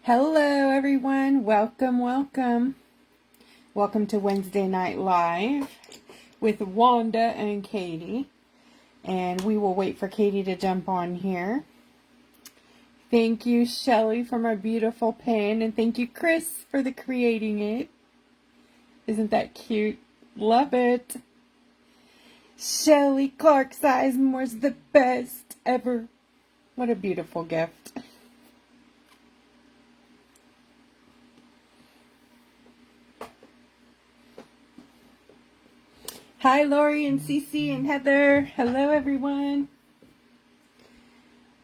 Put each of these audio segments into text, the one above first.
Hello, everyone. Welcome, welcome. Welcome to Wednesday Night Live with Wanda and Katie. And we will wait for Katie to jump on here. Thank you, Shelly, for my beautiful pen. And thank you, Chris, for the creating it. Isn't that cute? Love it. Shelly Clark Sizemore's the best ever. What a beautiful gift. Hi, Lori and Cece and Heather. Hello, everyone.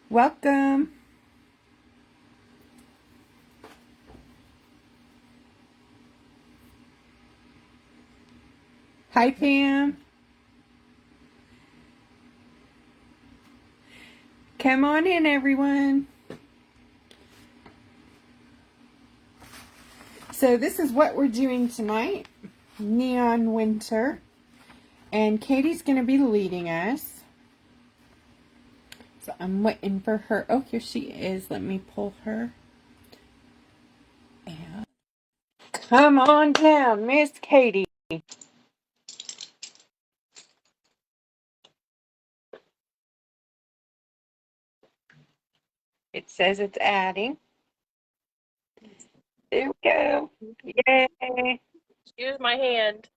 Welcome. Hi, Pam. Come on in, everyone. So this is what we're doing tonight. Neon Winter. And Katie's going to be leading us. So I'm waiting for her. Oh, here she is. Let me pull her. And come on down, Miss Katie. It says it's adding. There we go. Yay. Excuse my hand.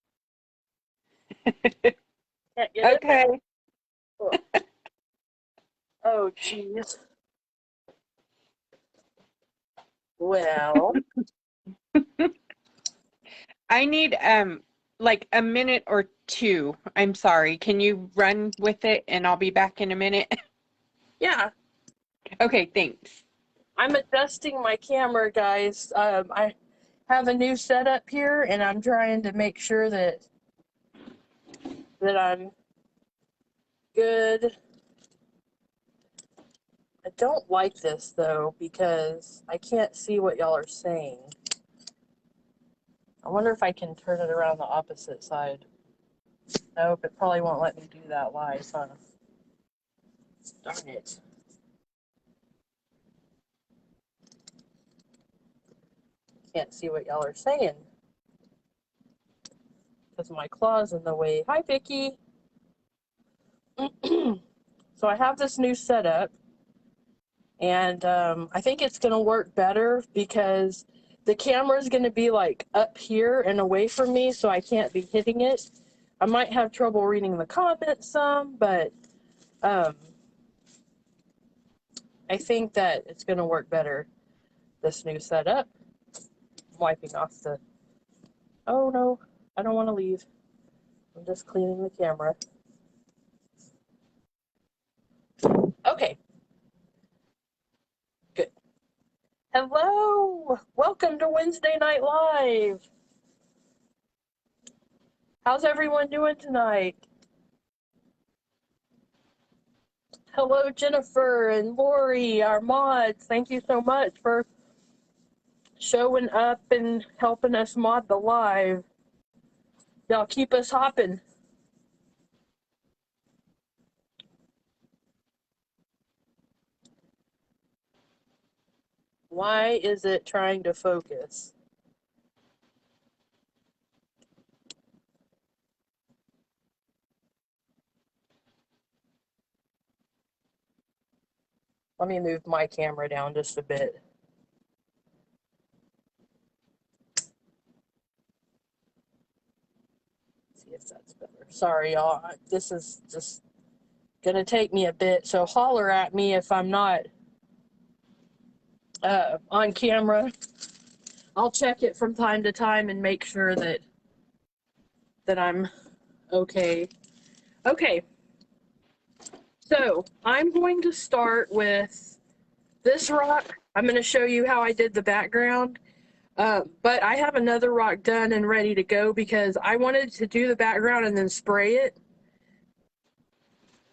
Can't get Okay. it. Oh, jeez. Well, I need like a minute or two. I'm sorry. Can you run with it and I'll be back in a minute? yeah, Okay, thanks. I'm adjusting my camera, guys. I have a new setup here, and I'm trying to make sure that I'm good. I don't like this though because I can't see what y'all are saying. I wonder if I can turn it around the opposite side. Nope, it probably won't let me do that live, huh? Darn it. Can't see what y'all are saying because my claw's in the way. Hi, Vicky. So I have this new setup, and I think it's going to work better because the camera is going to be like up here and away from me, so I can't be hitting it. I might have trouble reading the comments some, but I think that it's going to work better, this new setup. I'm wiping off the... Oh, no, I don't want to leave. I'm just cleaning the camera. Okay. Good. Hello! Welcome to Wednesday Night Live! How's everyone doing tonight? Hello, Jennifer and Lori, our mods. Thank you so much for showing up and helping us mod the live. Y'all keep us hopping. Why is it trying to focus? Let me move my camera down just a bit. See if that's better. Sorry, y'all. This is just gonna take me a bit, so holler at me if I'm not on camera. I'll check it from time to time and make sure that I'm okay. Okay. So I'm going to start with this rock. I'm going to show you how I did the background. But I have another rock done and ready to go because I wanted to do the background and then spray it.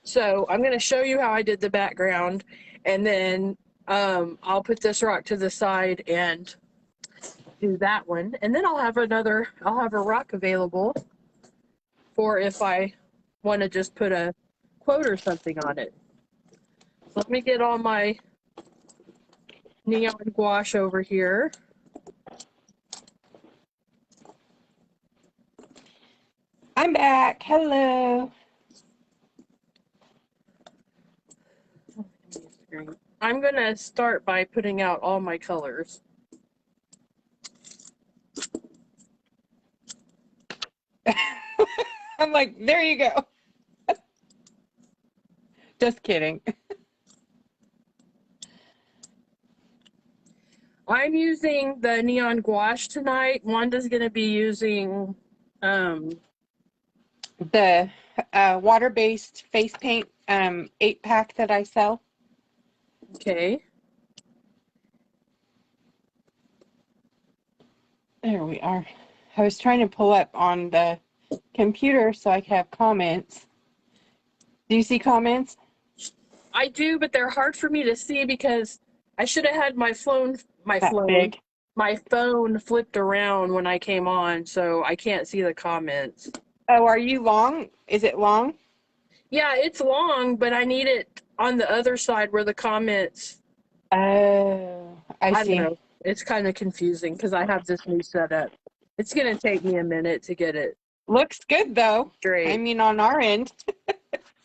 So I'm going to show you how I did the background, and then I'll put this rock to the side and do that one. And then I'll have a rock available for if I want to just put a quote or something on it. So let me get all my neon gouache over here. I'm back. Hello. I'm going to start by putting out all my colors. I'm like, there you go. Just kidding. I'm using the neon gouache tonight. Wanda's going to be using The water-based face paint 8-pack that I sell. okay. There we are. I was trying to pull up on the computer so I could have comments. Do you see comments? I do, but they're hard for me to see because I should have had my phone Big. my phone flipped around when I came on, so I can't see the comments. Oh, are you long? Is it long? Yeah, it's long, but I need it on the other side where the comments. Oh, I I don't see. know. It's kind of confusing because I have this new setup. It's going to take me a minute to get it Looks good though. I straight. mean, on our end.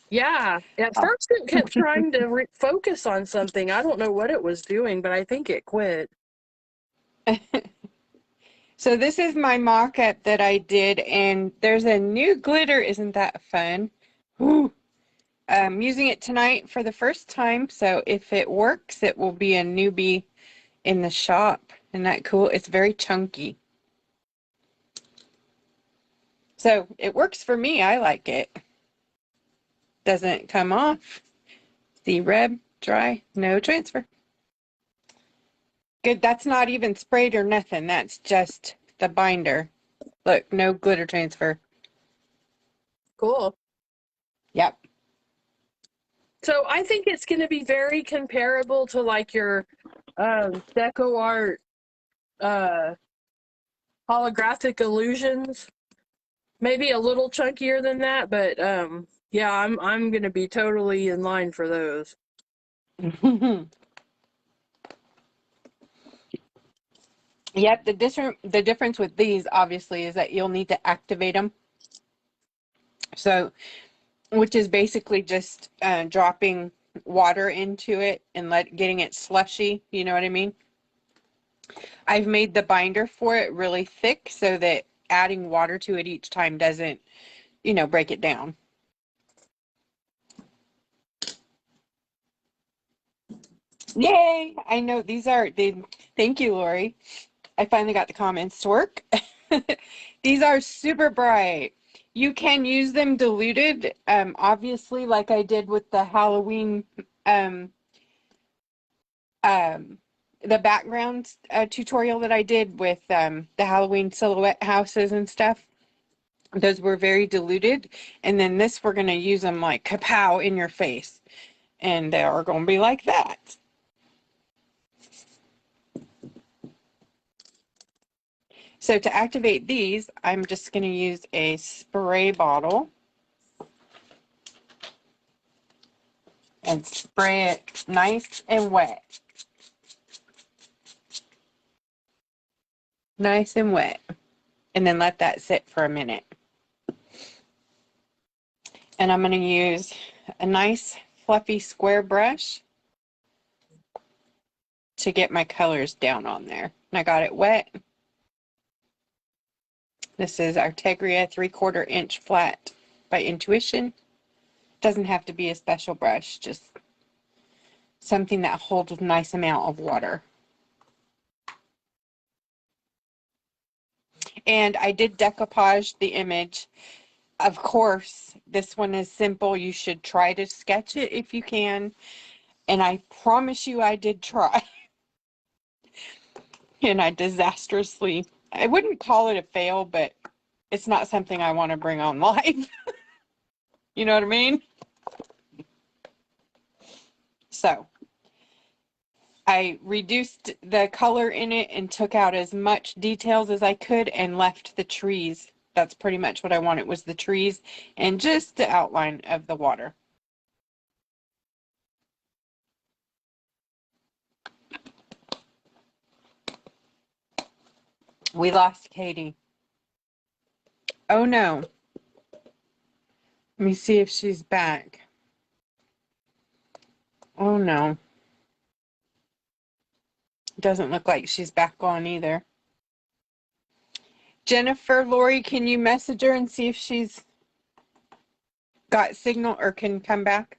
Yeah. At first, it kept trying to focus on something. I don't know what it was doing, but I think it quit. So this is my mock-up that I did, and there's a new glitter. Isn't that fun? Whew. I'm using it tonight for the first time, so if it works, it will be a newbie in the shop. Isn't that cool? It's very chunky. So it works for me. I like it. Doesn't come off. See, reb, dry, no transfer. Good, that's not even sprayed or nothing. That's just the binder. Look, no glitter transfer. Cool. Yep. So I think it's going to be very comparable to like your deco art holographic illusions. Maybe a little chunkier than that, but yeah, I'm going to be totally in line for those. Yep, the difference with these obviously is that you'll need to activate them. So, which is basically just dropping water into it and getting it slushy, you know what I mean? I've made the binder for it really thick so that adding water to it each time doesn't, break it down. Yay! I know thank you, Lori. I finally got the comments to work. These are super bright. You can use them diluted, obviously, like I did with the Halloween, the background tutorial that I did with the Halloween silhouette houses and stuff. Those were very diluted. And then this, we're going to use them like kapow in your face. And they are going to be like that. So to activate these, I'm just going to use a spray bottle and spray it nice and wet. Nice and wet. And then let that sit for a minute. And I'm going to use a nice fluffy square brush to get my colors down on there. And I got it wet. This is Artegria 3/4 inch flat by Intuition. Doesn't have to be a special brush, just something that holds a nice amount of water. And I did decoupage the image. Of course, this one is simple. You should try to sketch it if you can. And I promise you I did try. And I disastrously, I wouldn't call it a fail, but it's not something I want to bring on live. You know what I mean? So I reduced the color in it and took out as much details as I could and left the trees. That's pretty much what I wanted, was the trees and just the outline of the water. We lost Katie. Oh no. Let me see if she's back. Oh no. Doesn't look like she's back on either. Jennifer, Lori, can you message her and see if she's got signal or can come back?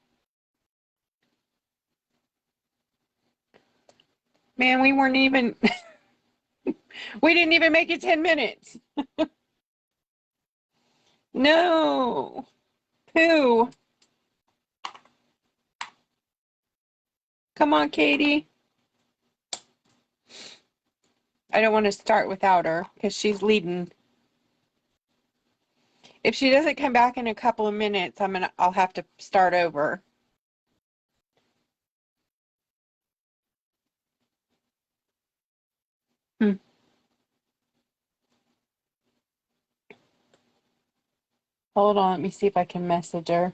Man, we weren't even, we didn't even make it 10 minutes. No. Pooh. Come on, Katie. I don't want to start without her because she's leading. If she doesn't come back in a couple of minutes, I'll have to start over. Hold on, let me see if I can message her.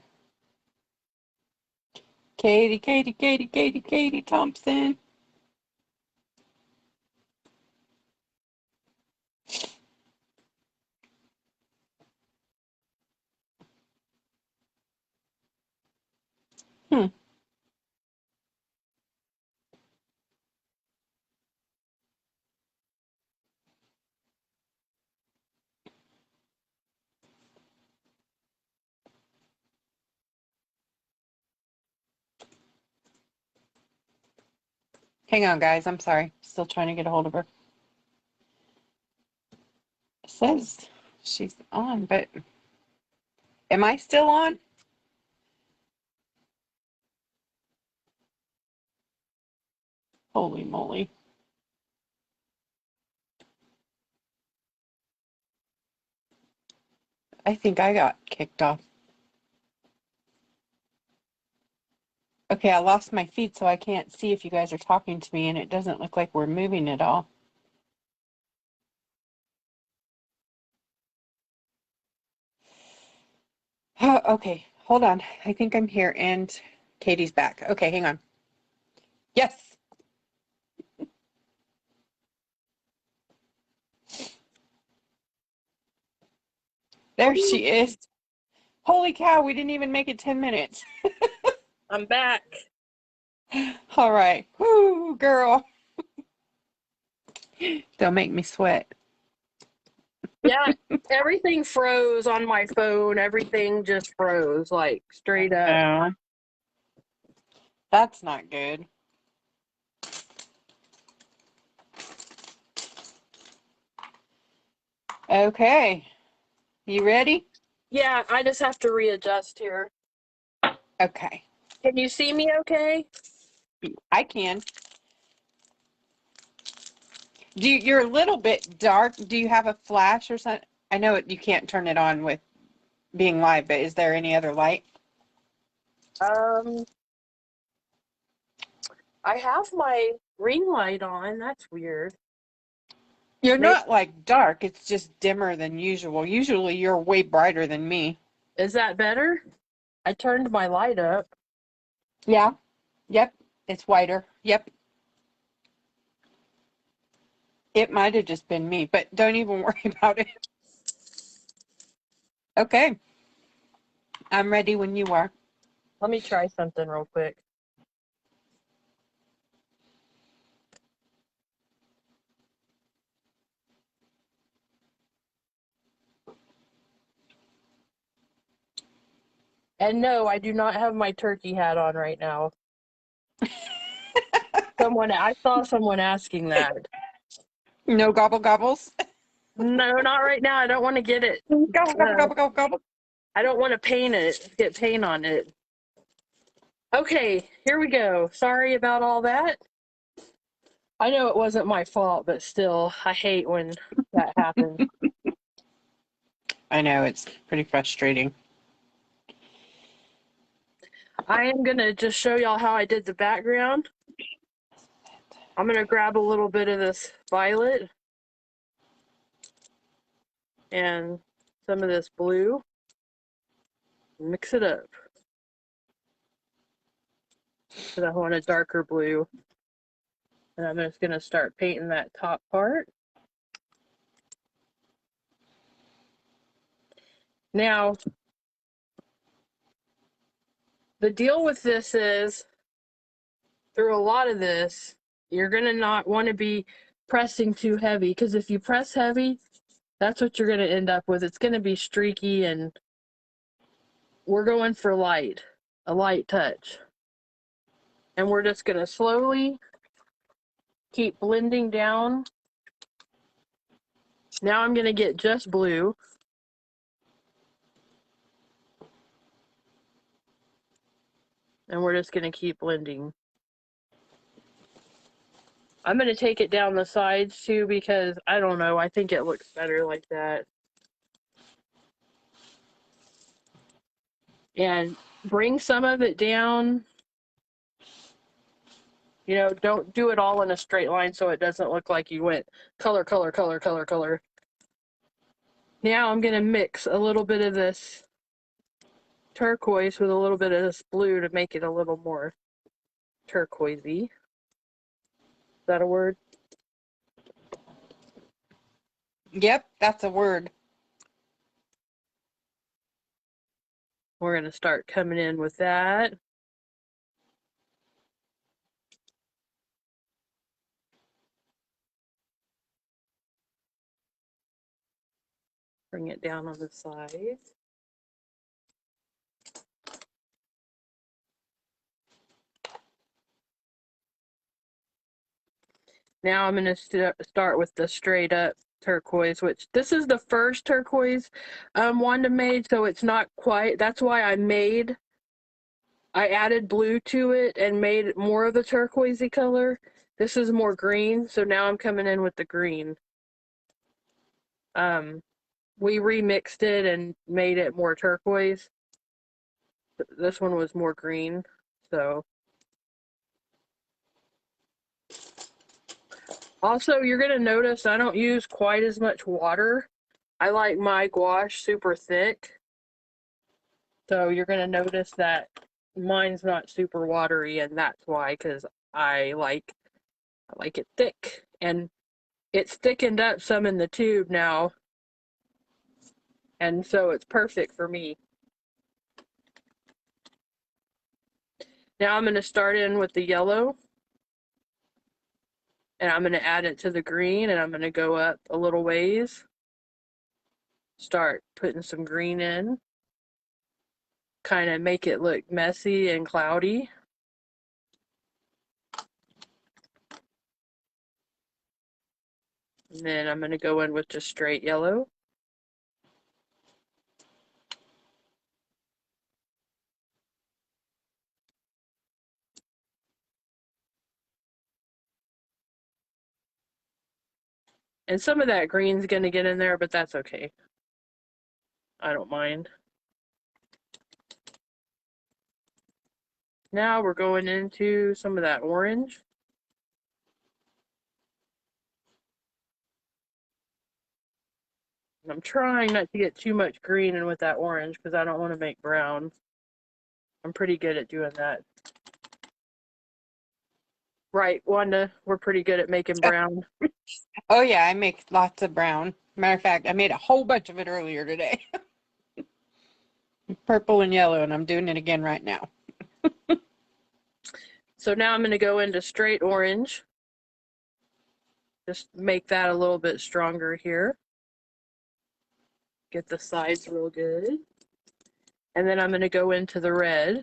Katie Thompson. Hmm. Hang on, guys. I'm sorry. Still trying to get a hold of her. It says she's on, but am I still on? Holy moly. I think I got kicked off. Okay, I lost my feed, so I can't see if you guys are talking to me, and it doesn't look like we're moving at all. Oh, okay, hold on. I think I'm here, and Katie's back. Okay, hang on. Yes. There she is. Holy cow, we didn't even make it 10 minutes. I'm back. All right. Whoo, girl. Don't make me sweat. Yeah, everything froze on my phone. Everything just froze, like straight up. No. That's not good. Okay. You ready? Yeah, I just have to readjust here. Okay. Can you see me okay? I can. You're a little bit dark. Do you have a flash or something? I know you can't turn it on with being live, but is there any other light? Um, I have my ring light on. That's weird. You're Maybe, not like dark. It's just dimmer than usual. Usually you're way brighter than me. is that better? I turned my light up. Yeah. Yep. It's whiter. Yep. It might have just been me, but don't even worry about it. Okay. I'm ready when you are. Let me try something real quick. And no, I do not have my turkey hat on right now. I saw someone asking that. No gobble gobbles. No, not right now. I don't want to get it. Gobble gobble gobble gobble gobble. I don't want to get paint on it. Okay, here we go. Sorry about all that. I know it wasn't my fault, but still, I hate when that happens. I know, it's pretty frustrating. I am going to just show y'all how I did the background. I'm going to grab a little bit of this violet and some of this blue, mix it up. Because I want a darker blue. And I'm just going to start painting that top part. Now, the deal with this is, through a lot of this, you're going to not want to be pressing too heavy, because if you press heavy, that's what you're going to end up with. It's going to be streaky, and we're going for light, a light touch. And we're just going to slowly keep blending down. Now I'm going to get just blue. And we're just going to keep blending. I'm going to take it down the sides too, because I don't know, I think it looks better like that. And bring some of it down. You know, don't do it all in a straight line so it doesn't look like you went color, color, color, color, color. Now I'm going to mix a little bit of this turquoise with a little bit of this blue to make it a little more turquoisey. Is that a word? Yep, that's a word. We're going to start coming in with that. Bring it down on the sides. Now I'm going to start with the straight up turquoise, which this is the first turquoise Wanda made, so it's not quite, that's why I added blue to it and made it more of a turquoisey color. This is more green, so now I'm coming in with the green. We remixed it and made it more turquoise. This one was more green, so. Also, you're going to notice I don't use quite as much water. I like my gouache super thick. So you're going to notice that mine's not super watery, and that's why, because I like it thick. And it's thickened up some in the tube now, and so it's perfect for me. Now I'm going to start in with the yellow, and I'm going to add it to the green, and I'm going to go up a little ways. Start putting some green in. Kind of make it look messy and cloudy. And then I'm going to go in with just straight yellow. And some of that green's going to get in there, but that's okay. I don't mind. Now we're going into some of that orange. I'm trying not to get too much green in with that orange because I don't want to make brown. I'm pretty good at doing that. Right, Wanda, we're pretty good at making brown. Oh yeah, I make lots of brown. Matter of fact, I made a whole bunch of it earlier today. Purple and yellow, and I'm doing it again right now. So now I'm going to go into straight orange. Just make that a little bit stronger here. Get the sides real good. And then I'm going to go into the red.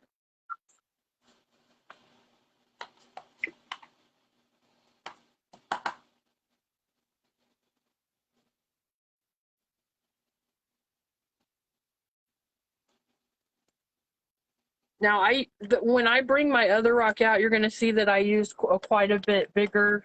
Now, when I bring my other rock out, you're going to see that I used quite a bit bigger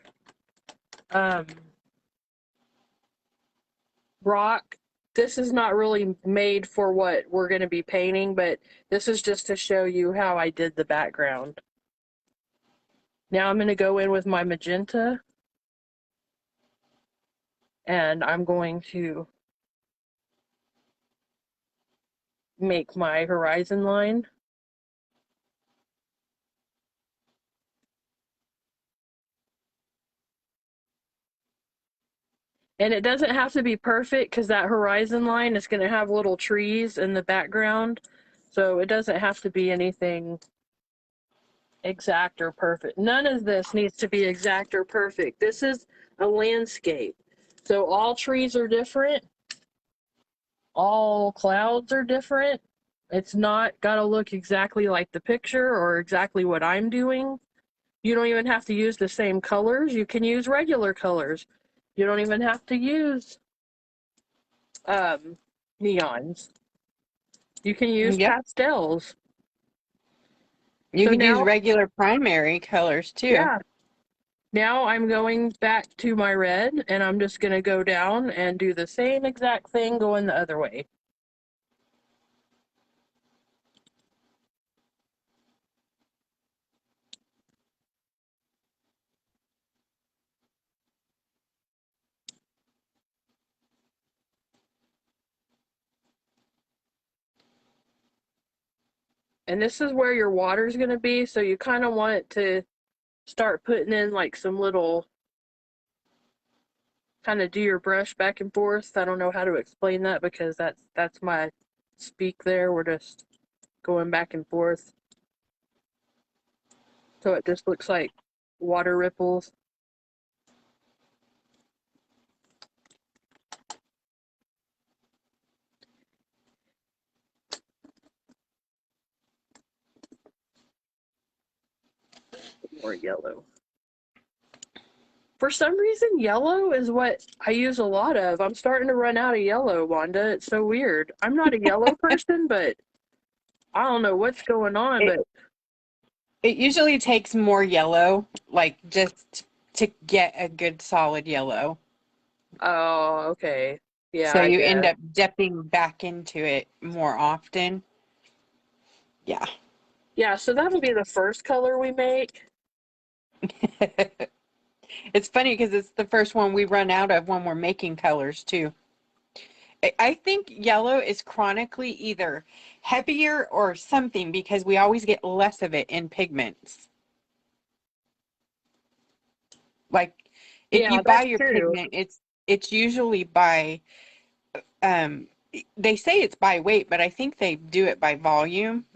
rock. This is not really made for what we're going to be painting, but this is just to show you how I did the background. Now I'm going to go in with my magenta, and I'm going to make my horizon line. And it doesn't have to be perfect because that horizon line is going to have little trees in the background. So it doesn't have to be anything exact or perfect. None of this needs to be exact or perfect. This is a landscape. So all trees are different. All clouds are different. It's not got to look exactly like the picture or exactly what I'm doing. You don't even have to use the same colors. You can use regular colors. You don't even have to use neons. You can use Yep. pastels. You So could use now, regular primary colors too. yeah, now I'm going back to my red and I'm just going to go down and do the same exact thing going the other way. And this is where your water is going to be. So you kind of want it to start putting in like some little, kind of do your brush back and forth. I don't know how to explain that because that's my speak there. We're just going back and forth. So it just looks like water ripples. More yellow. For some reason, yellow is what I use a lot of. I'm starting to run out of yellow, Wanda. It's so weird. I'm not a yellow person, but I don't know what's going on. It But it usually takes more yellow, like just to get a good solid yellow. oh, okay. Yeah, So I you end guess. up dipping back into it more often. Yeah. Yeah, so that'll be the first color we make. It's funny because it's the first one we run out of when we're making colors too. I think yellow is chronically either heavier or something because we always get less of it in pigments. Like if Yeah, you buy that's your true. pigment, it's usually by um they say it's by weight, but I think they do it by volume.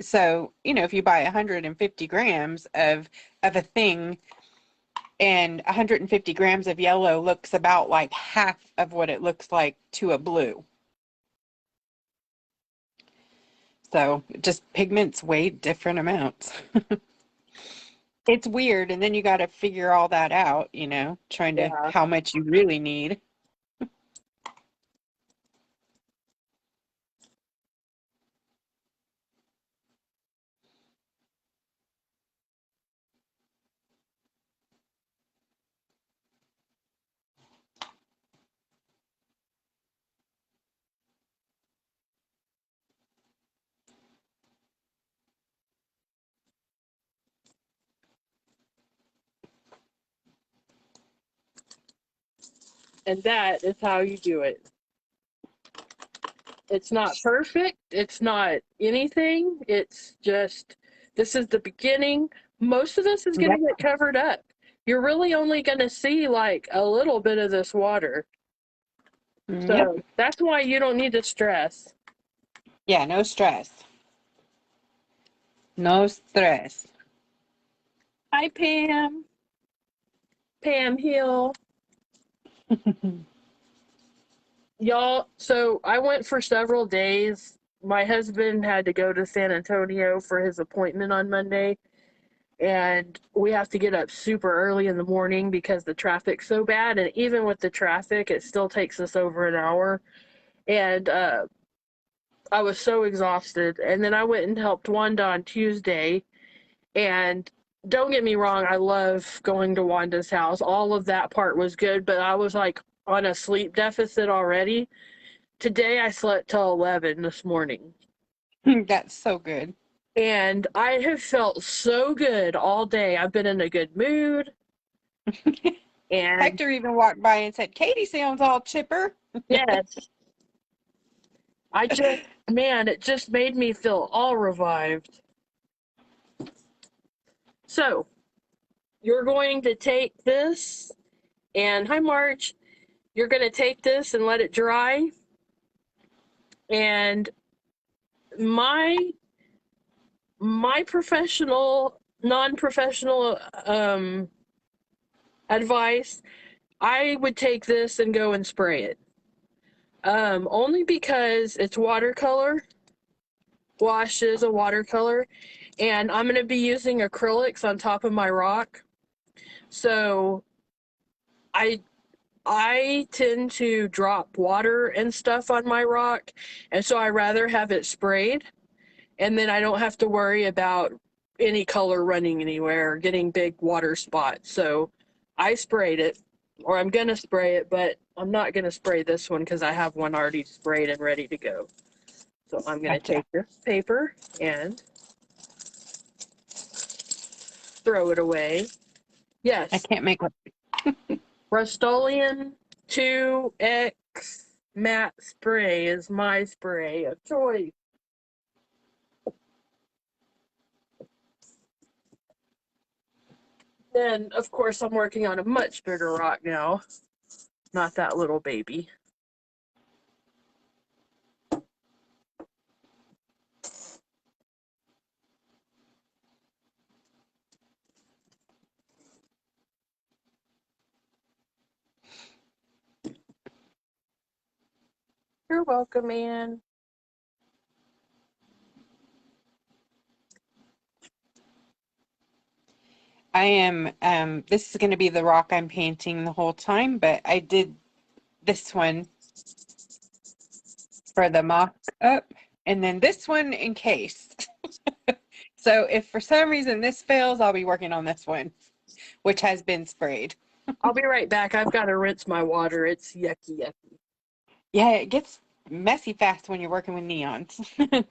So, if you buy 150 grams of a thing and 150 grams of yellow looks about like half of what it looks like to a blue. So just pigments weigh different amounts. It's weird. And then you got to figure all that out, trying to Yeah. how much you really need. And that is how you do it. It's not perfect. It's not anything. It's just, this is the beginning. Most of this is going Yep. to get covered up. You're really only going to see like a little bit of this water. Yep. So that's why you don't need to stress. Yeah, no stress. No stress. Hi, Pam. Pam Hill. Y'all, so I went for several days. My husband had to go to San Antonio for his appointment on Monday, and we have to get up super early in the morning because the traffic's so bad. And even with the traffic, it still takes us over an hour. And I was so exhausted. And then I went and helped Wanda on Tuesday. And don't get me wrong, I love going to Wanda's house. All of that part was good, but I was like on a sleep deficit already. Today I slept till 11 this morning. That's so good. And I have felt so good all day. I've been in a good mood. And Hector even walked by and said, Katie sounds all chipper. yes, I just, man, it just made me feel all revived. So, you're going to take this, and hi, March. you're going to take this and let it dry. And my professional, non-professional advice, I would take this and go and spray it. Only because it's watercolor. Wash is a watercolor. And I'm going to be using acrylics on top of my rock. So I tend to drop water and stuff on my rock, and so I rather have it sprayed, and then I don't have to worry about any color running anywhere or getting big water spots. So I sprayed it, or I'm gonna spray it, but I'm not gonna spray this one because I have one already sprayed and ready to go. So I'm gonna Gotcha. take this paper and throw it away. I Yes, can't make one. Rust-Oleum 2X matte spray is my spray of choice. Then, of course, I'm working on a much bigger rock now, not that little baby. You're welcome, Anne. I am, this is going to be the rock I'm painting the whole time, but I did this one for the mock-up, and then this one in case. So if for some reason this fails, I'll be working on this one, which has been sprayed. I'll be right back. I've got to rinse my water. It's yucky, yucky. Yeah, it gets messy fast when you're working with neons.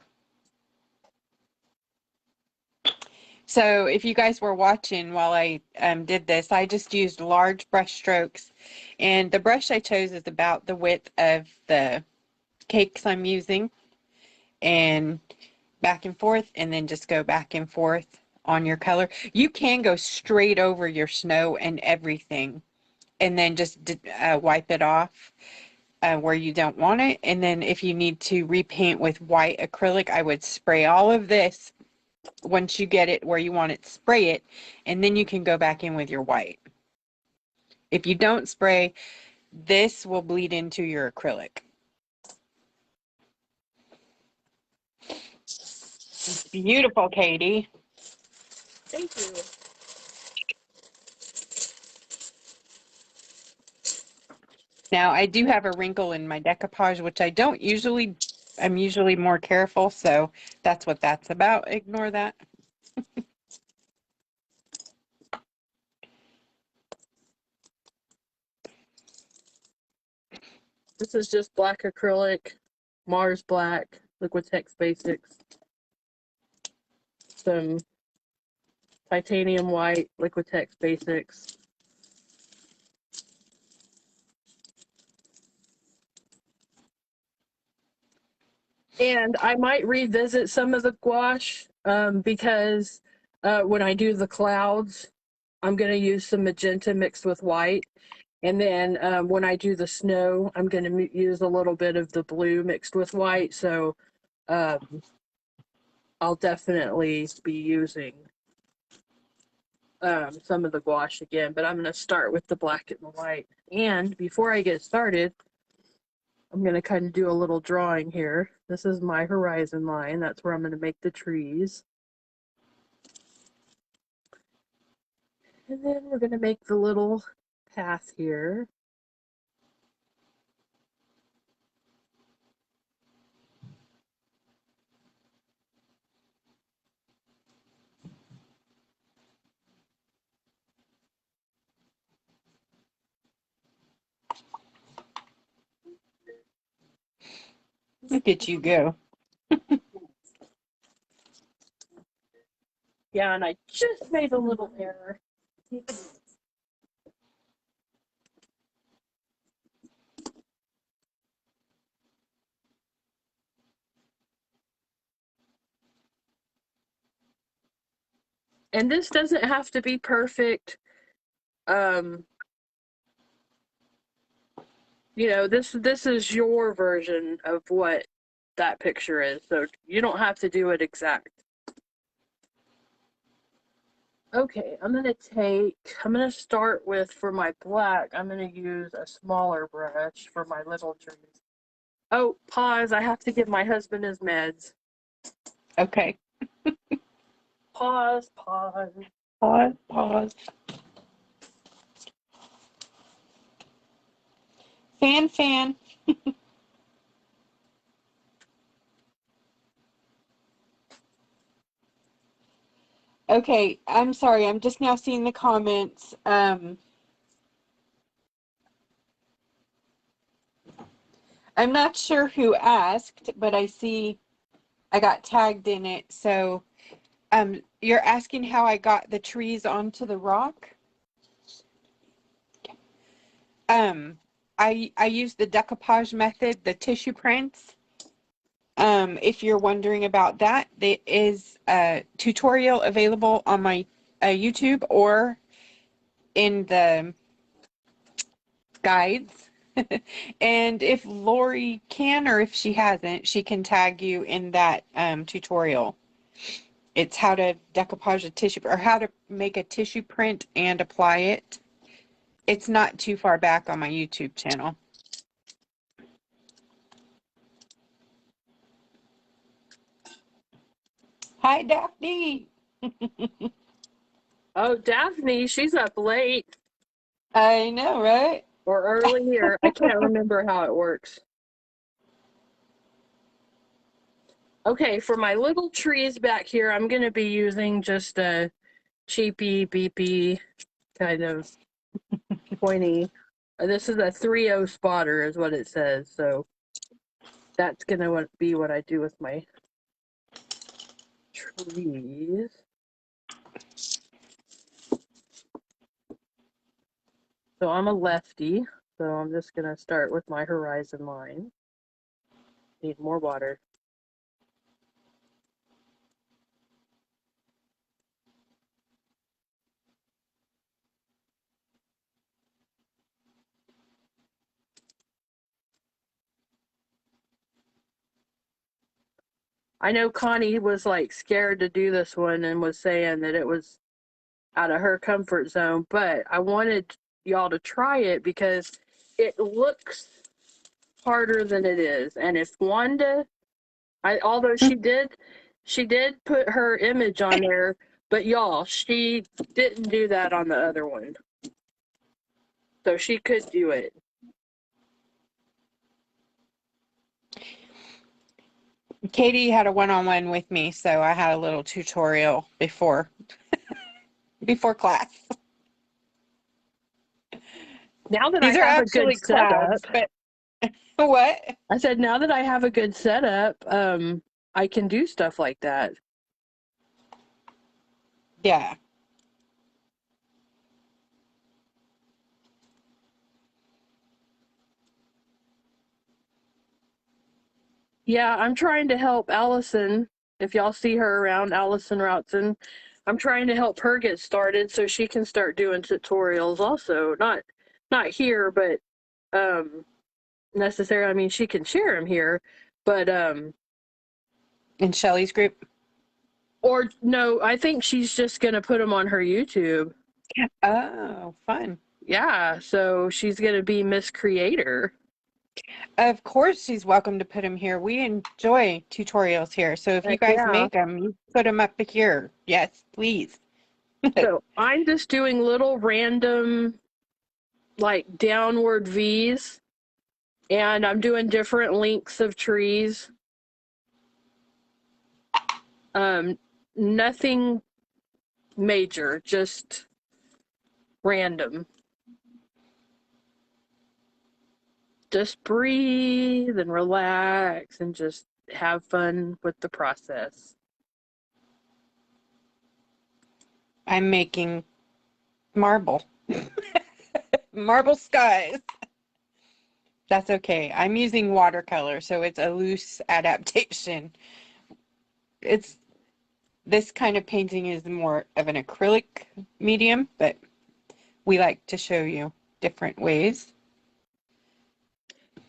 So if you guys were watching while I did this, I just used large brush strokes, and the brush I chose is about the width of the cakes I'm using, and back and forth, and then just go back and forth on your color. You can go straight over your snow and everything, and then just wipe it off where you don't want it. And then if you need to repaint with white acrylic, I would spray all of this. Once you get it where you want it, spray it, and then you can go back in with your white. If you don't spray, this will bleed into your acrylic. Beautiful, Katie. Thank you. Now, I do have a wrinkle in my decoupage, which I don't usually, I'm usually more careful, so that's what that's about. Ignore that. This is just black acrylic, Mars Black, Liquitex Basics, some titanium white, Liquitex Basics. And I might revisit some of the gouache because when I do the clouds, I'm going to use some magenta mixed with white. And then when I do the snow, I'm going to use a little bit of the blue mixed with white. So I'll definitely be using some of the gouache again. But I'm going to start with the black and the white. And before I get started, I'm going to kind of do a little drawing here. This is my horizon line. That's where I'm going to make the trees. And then we're going to make the little path here. Look at you go. Yeah, and I just made a little error. And this doesn't have to be perfect. you know, this is your version of what that picture is, so you don't have to do it exact. Okay, I'm gonna start with, for my black, I'm gonna use a smaller brush for my little trees. Oh, pause, I have to give my husband his meds. Okay. Pause. Pause. Fan. Okay, I'm sorry. I'm just now seeing the comments. I'm not sure who asked, but I see I got tagged in it. So, you're asking how I got the trees onto the rock? I use the decoupage method, the tissue prints. If you're wondering about that, there is a tutorial available on my YouTube or in the guides. And if Lori can, or if she hasn't, she can tag you in that tutorial. It's how to decoupage a tissue, or how to make a tissue print and apply it. It's not too far back on my YouTube channel. Hi, Daphne. Oh, Daphne, she's up late. I know, right? Or early here. I can't remember how it works. Okay, for my little trees back here, I'm going to be using just a cheapy, beepy, kind of pointy. This is a 3.0 spotter is what it says. So that's going to be what I do with my trees. So I'm a lefty, so I'm just going to start with my horizon line. Need more water. I know Connie was like scared to do this one and was saying that it was out of her comfort zone, but I wanted y'all to try it because it looks harder than it is. And if Wanda, although she did put her image on there, but y'all, she didn't do that on the other one. So she could do it. Katie had a one-on-one with me, so I had a little tutorial before class. Now that I These are have a good actually clouds, setup, but what? I said now that I have a good setup, I can do stuff like that. Yeah. Yeah, I'm trying to help Allison. If y'all see her around, Allison Routson, I'm trying to help her get started so she can start doing tutorials also. Not here, but necessarily. I mean, she can share them here, but In Shelly's group. or no, I think she's just gonna put them on her YouTube. Oh, fun. Yeah, so she's gonna be Miss Creator. Of course, she's welcome to put them here. We enjoy tutorials here, so if you Heck guys yeah. make them, you put them up here. Yes, please. So I'm just doing little random, like downward V's, and I'm doing different lengths of trees. Nothing major, just random. Just breathe and relax and just have fun with the process. I'm making marble. Marble skies. That's okay. I'm using watercolor, so it's a loose adaptation. This kind of painting is more of an acrylic medium, but we like to show you different ways.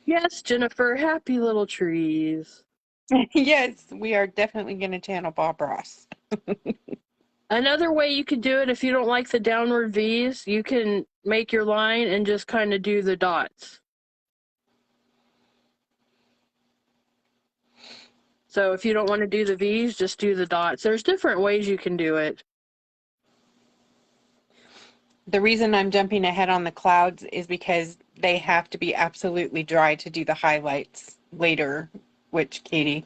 Yes, Jennifer, happy little trees. Yes, we are definitely going to channel Bob Ross. Another way you could do it if you don't like the downward V's, you can make your line and just kind of do the dots. So if you don't want to do the V's, just do the dots. There's different ways you can do it. The reason I'm jumping ahead on the clouds is because they have to be absolutely dry to do the highlights later, which Katie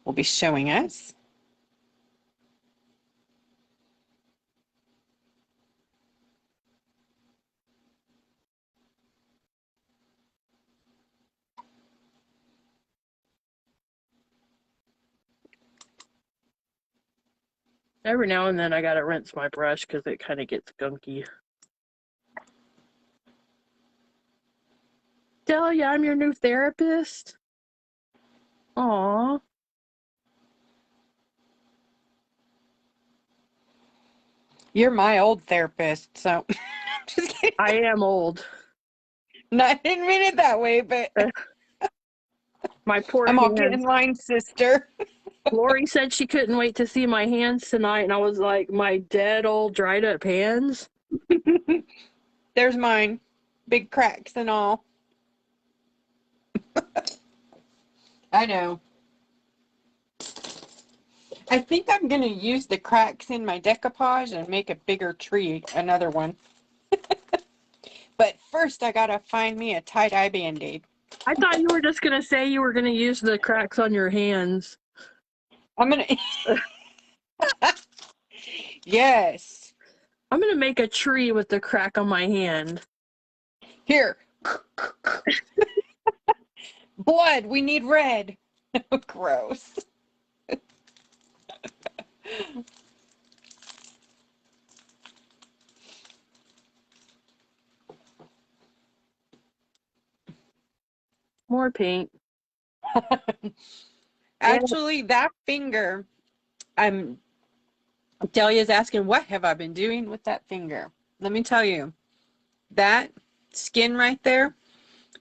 will be showing us. Every now and then I gotta rinse my brush because it kind of gets gunky. Delia, I'm your new therapist. Aw. You're my old therapist, so just kidding. I am old. No, I didn't mean it that way, but My poor I'm all get in hands. line, sister. Lori said she couldn't wait to see my hands tonight, and I was like, my dead old dried up hands? There's mine. Big cracks and all. I know. I think I'm going to use the cracks in my decoupage and make a bigger tree, another one. But first I got to find me a tie-dye Band-Aid. I thought you were just gonna say you were gonna use the cracks on your hands. I'm going to... Yes. I'm gonna make a tree with the crack on my hand. Here. Blood. We need red. Gross. More paint. Actually, that finger, Delia's asking, what have I been doing with that finger? Let me tell you, that skin right there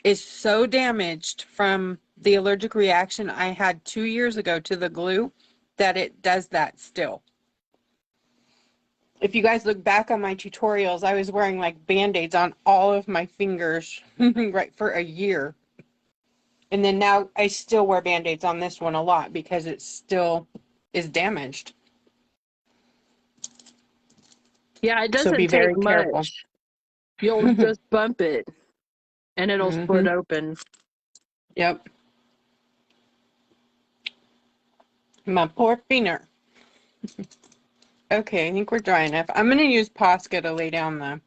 is so damaged from the allergic reaction I had 2 years ago to the glue that it does that still. If you guys look back on my tutorials, I was wearing like Band-Aids on all of my fingers right for a year. And then now I still wear Band-Aids on this one a lot because it still is damaged. Yeah, it So be doesn't take very careful. much. You'll just bump it and it'll split open. Yep. My poor finger. Okay, I think we're dry enough. I'm going to use Posca to lay down the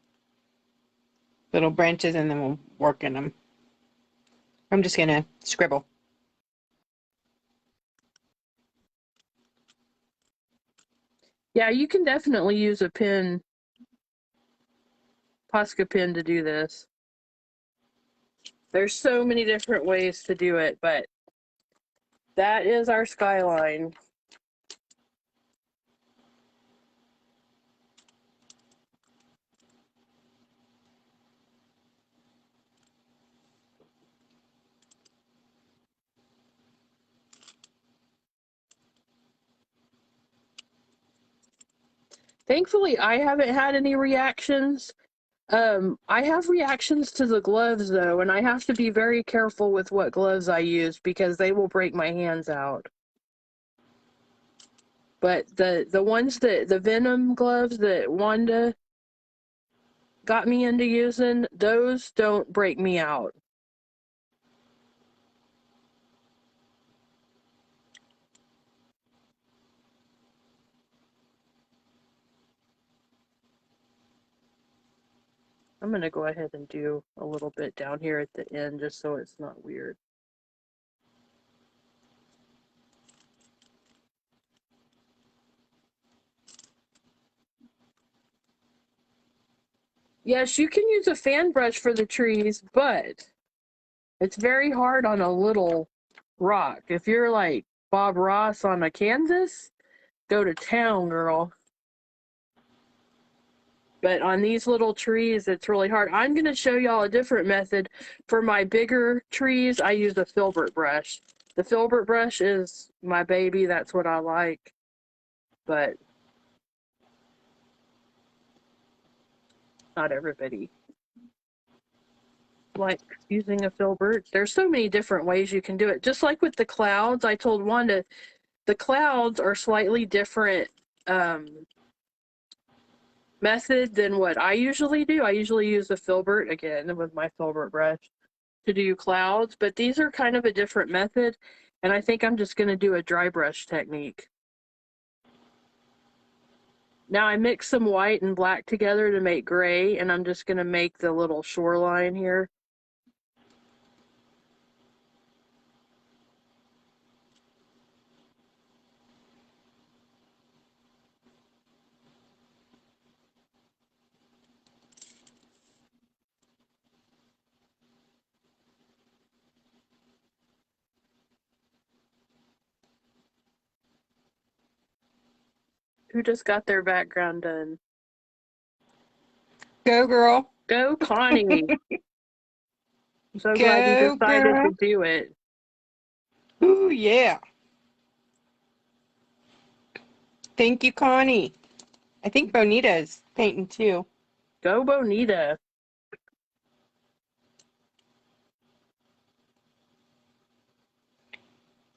little branches and then we'll work in them. I'm just going to scribble. Yeah, you can definitely use a pen, Posca pen, to do this. There's so many different ways to do it, but that is our skyline. Thankfully, I haven't had any reactions. I have reactions to the gloves though, and I have to be very careful with what gloves I use because they will break my hands out. But the ones that the Venom gloves that Wanda got me into using, those don't break me out. I'm gonna go ahead and do a little bit down here at the end just so it's not weird. Yes, you can use a fan brush for the trees, but it's very hard on a little rock. If you're like Bob Ross on a Kansas, go to town, girl. But on these little trees, it's really hard. I'm going to show y'all a different method. For my bigger trees, I use a filbert brush. The filbert brush is my baby. That's what I like. But not everybody likes using a filbert. There's so many different ways you can do it. Just like with the clouds, I told Wanda, the clouds are slightly different method than what I usually do. I usually use a filbert, again, with my filbert brush to do clouds, but these are kind of a different method, and I think I'm just going to do a dry brush technique. Now I mix some white and black together to make gray, and I'm just going to make the little shoreline here. Who just got their background done? Go, girl. Go, Connie. I'm so glad you Go, decided girl. to do it. Ooh, yeah. Thank you, Connie. I think Bonita's painting too. Go, Bonita.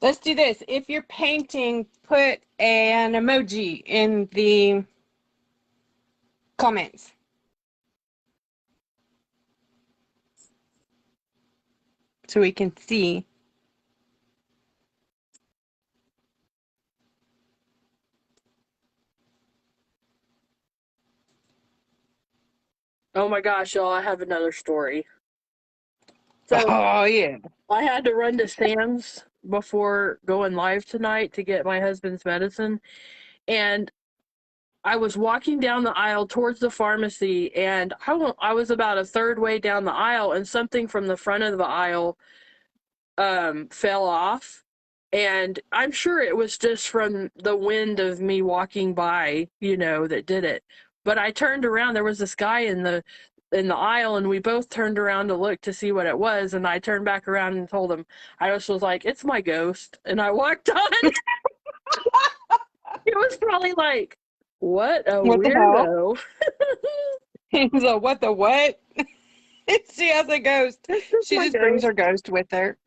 Let's do this. If you're painting, put an emoji in the comments. So we can see. Oh my gosh, y'all, I have another story. So Oh, yeah. I had to run to Sam's before going live tonight to get my husband's medicine. And I was walking down the aisle towards the pharmacy, and I was about a third way down the aisle, and something from the front of the aisle fell off. And I'm sure it was just from the wind of me walking by, that did it. But I turned around, there was this guy in the aisle, and we both turned around to look to see what it was, and I turned back around and told him, I just was like, it's my ghost, and I walked on. It was probably like, what a What the hell? weirdo. He's like, what the what? She has a ghost. She just brings her ghost with her.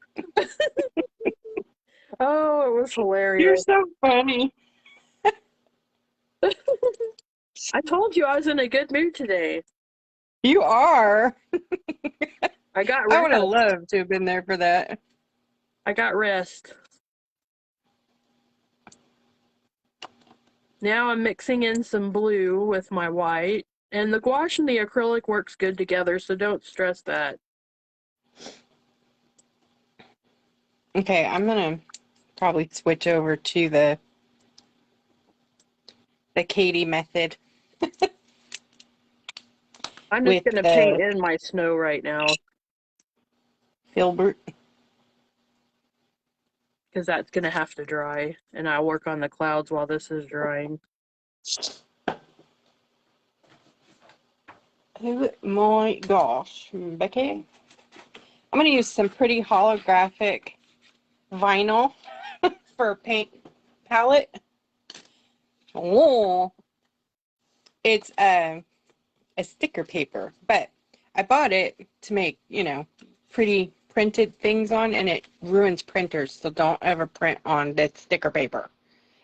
Oh, it was hilarious. You're so funny. I told you I was in a good mood today. You are. I got I would have rest. loved to have been there for that. I got rest. Now I'm mixing in some blue with my white. And the gouache and the acrylic works good together, so don't stress that. Okay, I'm going to probably switch over to the Katie method. I'm just with going to paint in my snow right now. Filbert. Because that's going to have to dry. And I'll work on the clouds while this is drying. Oh my gosh, Becky. I'm going to use some pretty holographic vinyl for a paint palette. Oh, it's a sticker paper, but I bought it to make, pretty printed things on, and it ruins printers, so don't ever print on that sticker paper.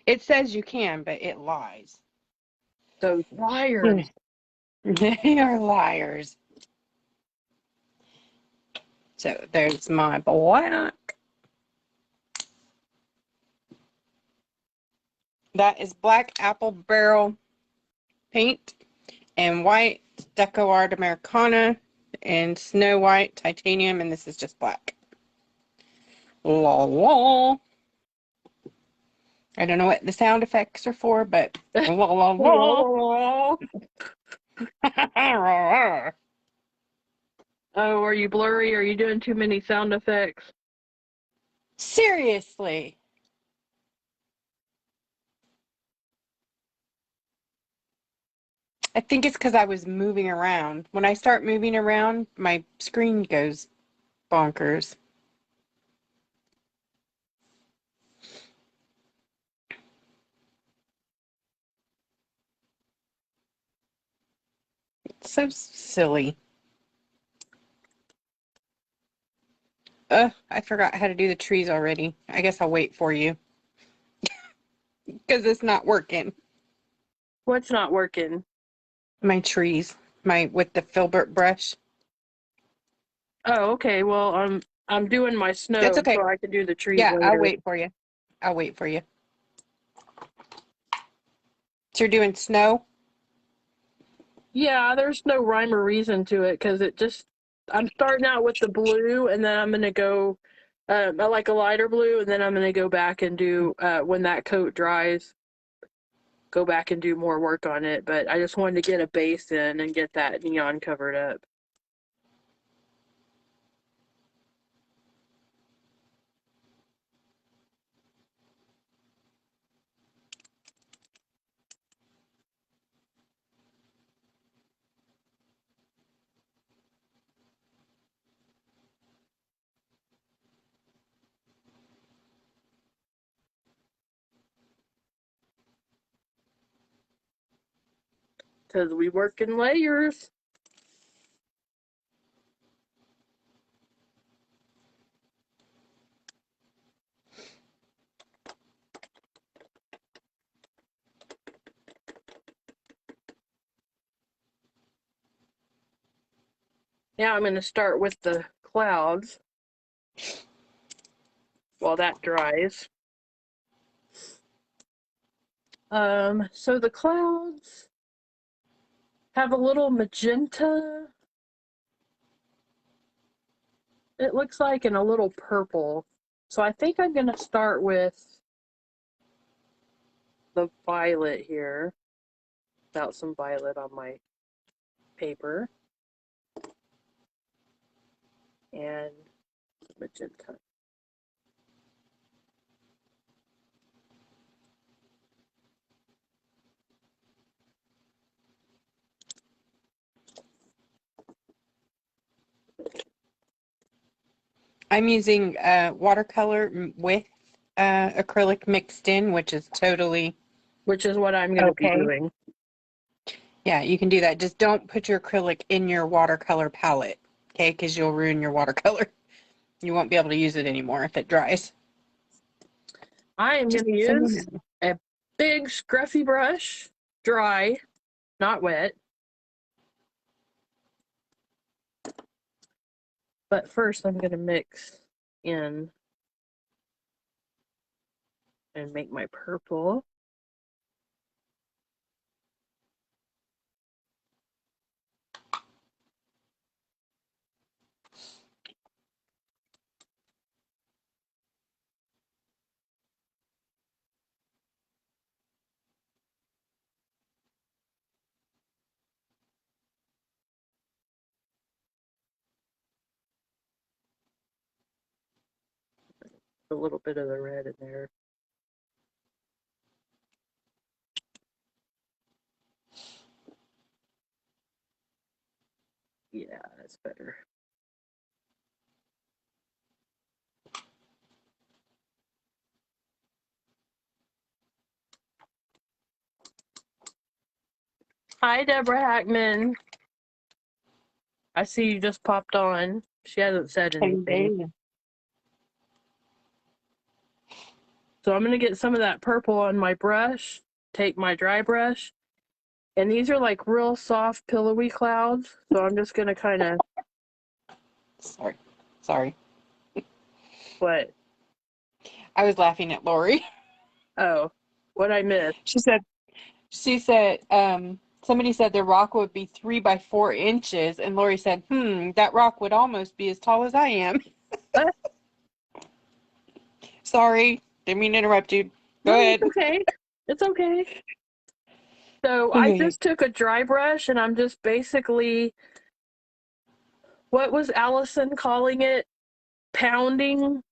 It says you can, but it lies. Those liars. They are liars. So there's my black. That is black apple barrel paint and white Deco Art Americana and Snow White titanium, and this is just black. La la. I don't know what the sound effects are for, but la la la. Oh, are you blurry? Are you doing too many sound effects? Seriously. I think it's because I was moving around. When I start moving around, my screen goes bonkers. It's so silly. I forgot how to do the trees already. I guess I'll wait for you. Because it's not working. What's not working? My trees. With the filbert brush. Oh, okay. Well, I'm doing my That's snow, okay. so I can do the trees Yeah, I'll later. wait for you. I'll wait for you. So you're doing snow? Yeah, there's no rhyme or reason to it because I'm starting out with the blue, and then I'm gonna go, I like a lighter blue, and then I'm gonna go back and do when that coat dries, go back and do more work on it. But I just wanted to get a base in and get that neon covered up. Because we work in layers. Now I'm going to start with the clouds while that dries. So the clouds have a little magenta, it looks like, and a little purple. So I think I'm going to start with the violet here. Without some violet on my paper. And magenta. I'm using watercolor with acrylic mixed in, which is totally Which is what I'm going to be okay. doing. Yeah, you can do that. Just don't put your acrylic in your watercolor palette, okay? Because you'll ruin your watercolor. You won't be able to use it anymore if it dries. I am going to So you use know. a big scruffy brush, dry, not wet. But first I'm going to mix in and make my purple. A little bit of the red in there. Yeah, that's better. Hi, Deborah Hackman. I see you just popped on. She hasn't said anything. So I'm going to get some of that purple on my brush, take my dry brush, and these are like real soft, pillowy clouds. So I'm just going to kind of... Sorry. What? I was laughing at Lori. Oh, what I missed? She said, somebody said the rock would be 3 by 4 inches, and Lori said, that rock would almost be as tall as I am. Sorry, didn't mean to interrupt you. Go ahead. It's okay. It's okay. So I just took a dry brush and I'm just basically, what was Allison calling it? Pounding?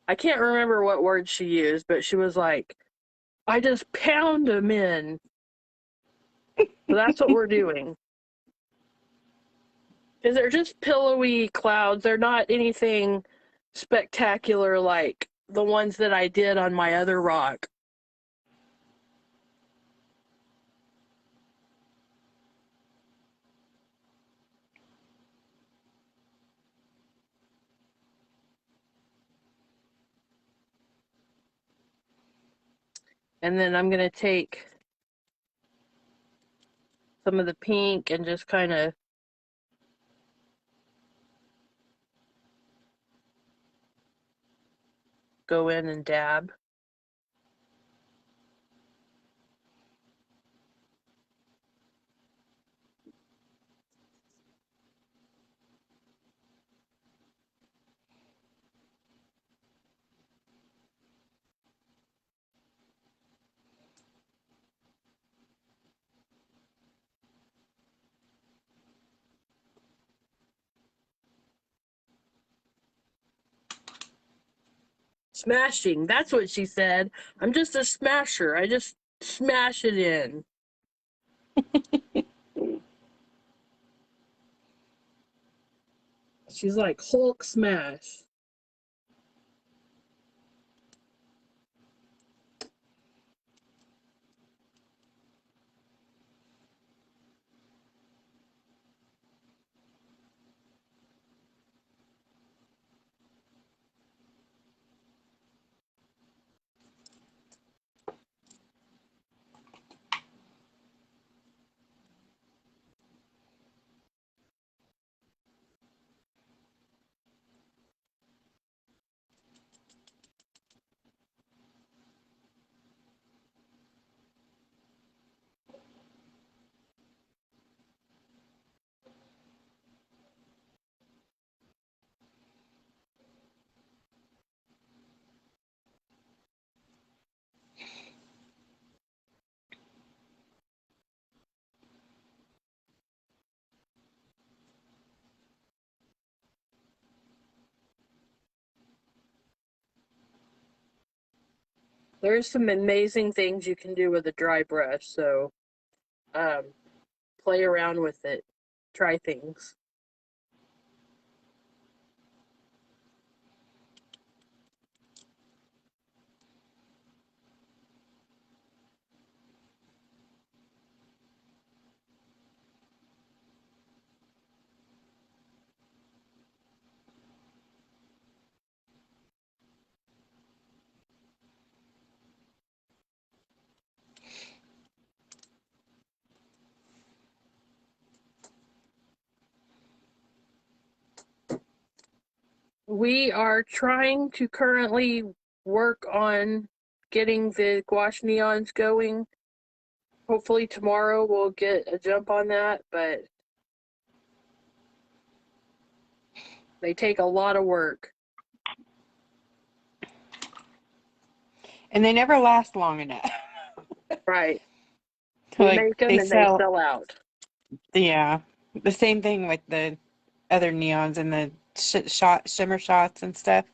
I can't remember what word she used, but she was like, I just pound them in. So that's what we're doing. Because they're just pillowy clouds. They're not anything spectacular like the ones that I did on my other rock. And then I'm going to take some of the pink and just kind of go in and dab. Smashing. That's what she said. I'm just a smasher. I just smash it in. She's like Hulk smash. There's some amazing things you can do with a dry brush, so play around with it. Try things. We are trying to currently work on getting the gouache neons going. Hopefully tomorrow we'll get a jump on that, but they take a lot of work. And they never last long enough. Right. We Like make them they and they sell, sell out. yeah. The same thing with the other neons and the shimmer shots and stuff.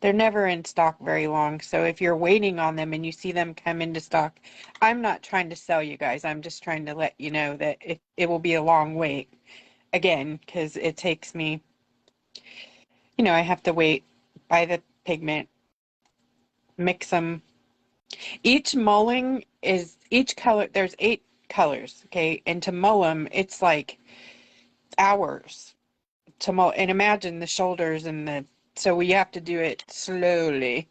They're never in stock very long. So if you're waiting on them and you see them come into stock, I'm not trying to sell you guys. I'm just trying to let you know that it will be a long wait again, because it takes me, I have to wait, buy the pigment, mix them. Each mulling is each color. There's 8 colors, okay? And to mull them, it's like hours to mull. And imagine the shoulders and so we have to do it slowly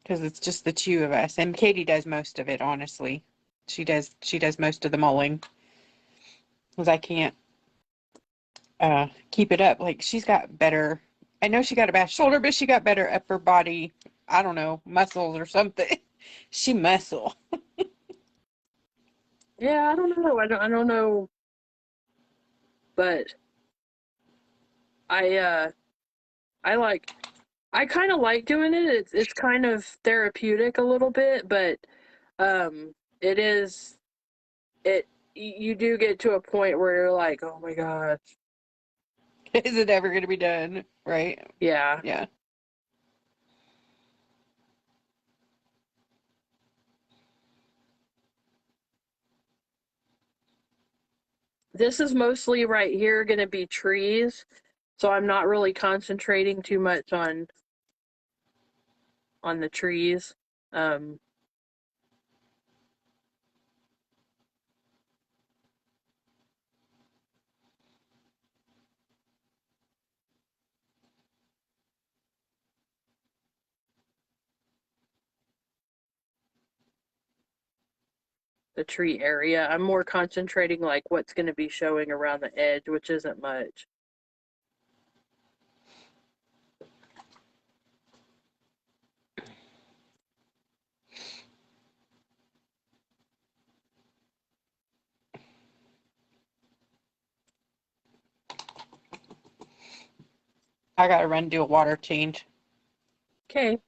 because it's just the two of us. And Katie does most of it, honestly. She does most of the mulling because I can't keep it up. Like she's got better. I know she got a bad shoulder, but she got better upper body. I don't know, muscles or something. She muscle. Yeah, I don't know. I don't know, but I I kind of like doing it. It's kind of therapeutic a little bit, but it is it you do get to a point where you're like, "Oh my gosh." Is it ever going to be done? Right? Yeah. Yeah. this is mostly right here going to be trees, so I'm not really concentrating too much on the trees. Um, the tree area. I'm more concentrating like what's going to be showing around the edge, which isn't much. I gotta run do a water change. Okay.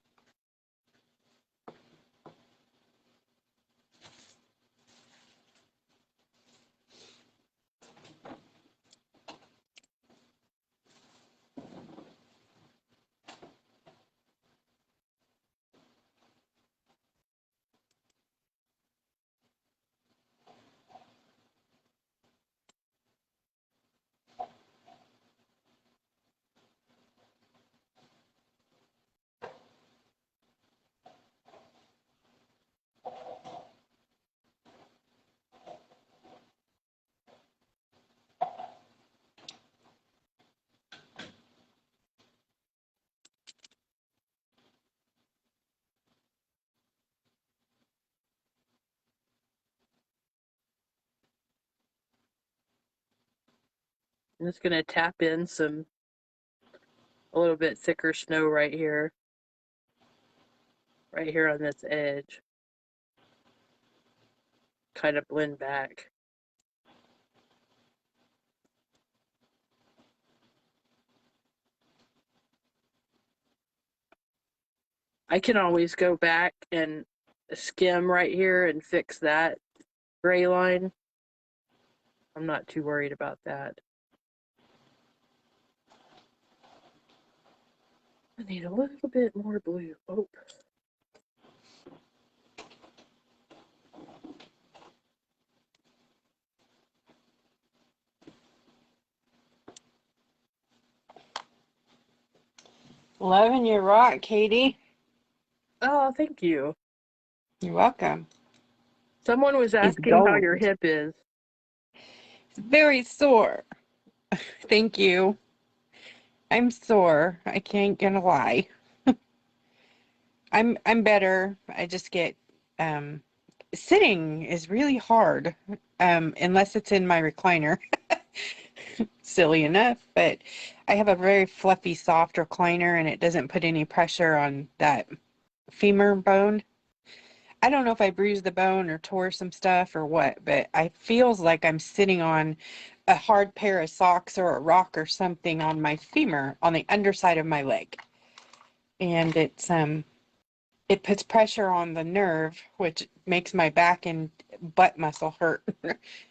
I'm just going to tap in a little bit thicker snow right here on this edge. Kind of blend back. I can always go back and skim right here and fix that gray line. I'm not too worried about that. I need a little bit more blue. Oh. Loving your rock, Katie. Oh, thank you. You're welcome. Someone was It's asking how your gold. hip is. It's very sore. Thank you. I'm sore. I can't gonna lie. I'm better. I just get sitting is really hard. Unless it's in my recliner. Silly enough, but I have a very fluffy, soft recliner and it doesn't put any pressure on that femur bone. I don't know if I bruised the bone or tore some stuff or what, but I feels like I'm sitting on a hard pair of socks or a rock or something on my femur on the underside of my leg. And it puts pressure on the nerve, which makes my back and butt muscle hurt.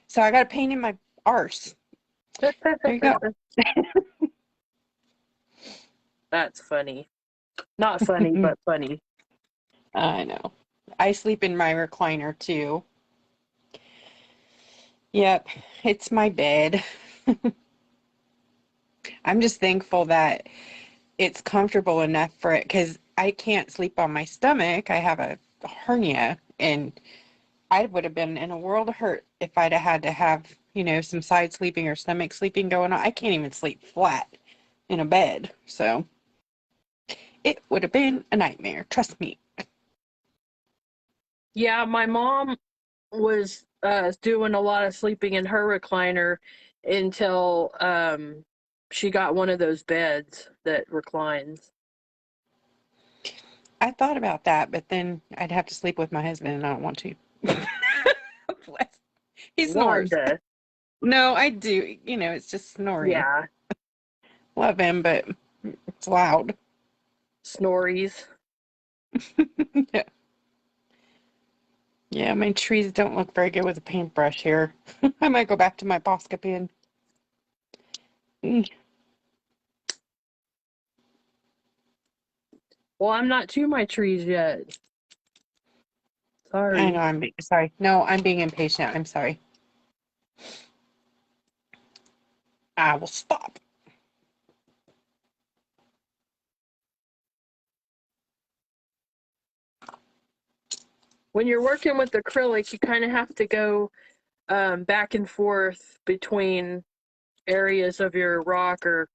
So I got a pain in my arse. There you go. That's funny. Not funny, but funny. I know. I sleep in my recliner too. Yep, it's my bed. I'm just thankful that it's comfortable enough for it because I can't sleep on my stomach. I have a hernia and I would have been in a world of hurt if I'd have had to have, some side sleeping or stomach sleeping going on. I can't even sleep flat in a bed. So it would have been a nightmare. Trust me. Yeah, my mom was doing a lot of sleeping in her recliner until she got one of those beds that reclines. I thought about that, but then I'd have to sleep with my husband and I don't want to. He snores. Wanda. No, I do. It's just snoring. Yeah, Love him, but it's loud. snories. Yeah. Yeah, my trees don't look very good with a paintbrush here. I might go back to my Posca pen. Well, I'm not to my trees yet. I Sorry. know, I'm being sorry. No, I'm being impatient. I'm sorry. I will stop. When you're working with acrylic, you kind of have to go back and forth between areas of your rock or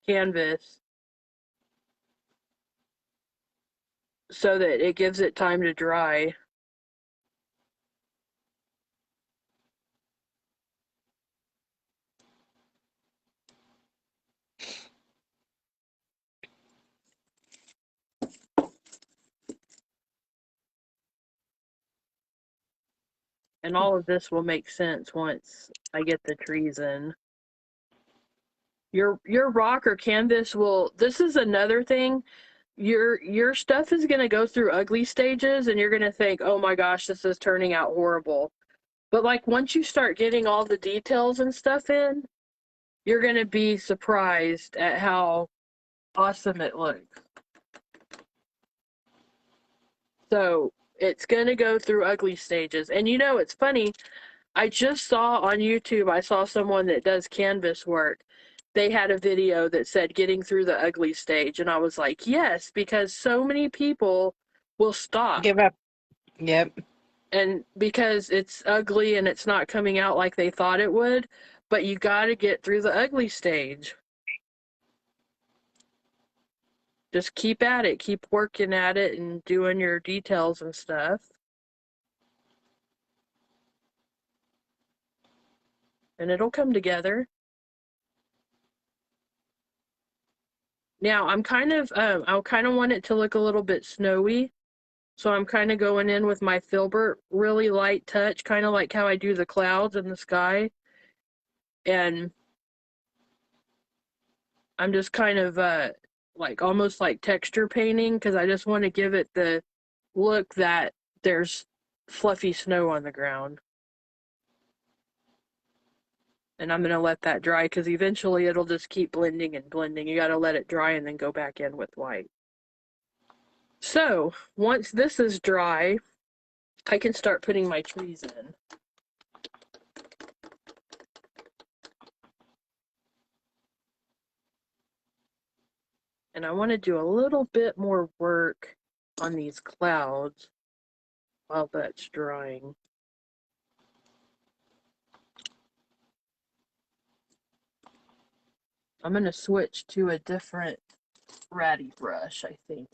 canvas so that it gives it time to dry. And all of this will make sense once I get the trees in. Your rock or canvas will, this is another thing, your stuff is going to go through ugly stages and you're going to think, oh my gosh, this is turning out horrible. But like once you start getting all the details and stuff in, you're going to be surprised at how awesome it looks. So it's going to go through ugly stages. And you know, it's funny, I just saw on YouTube, I saw someone that does canvas work. They had a video that said getting through the ugly stage. And I was like, yes, because so many people will stop. Give up. Yep. And because it's ugly and it's not coming out like they thought it would, but you got to get through the ugly stage. Just keep at it, keep working at it and doing your details and stuff. And it'll come together. Now I'm kind of, I kind of want it to look a little bit snowy. So I'm kind of going in with my filbert, really light touch, kind of like how I do the clouds in the sky. And I'm just kind of like almost like texture painting because I just want to give it the look that there's fluffy snow on the ground. And I'm going to let that dry because eventually it'll just keep blending and blending. You got to let it dry and then go back in with white. So once this is dry, I can start putting my trees in. And I want to do a little bit more work on these clouds while that's drying. I'm going to switch to a different ratty brush, I think.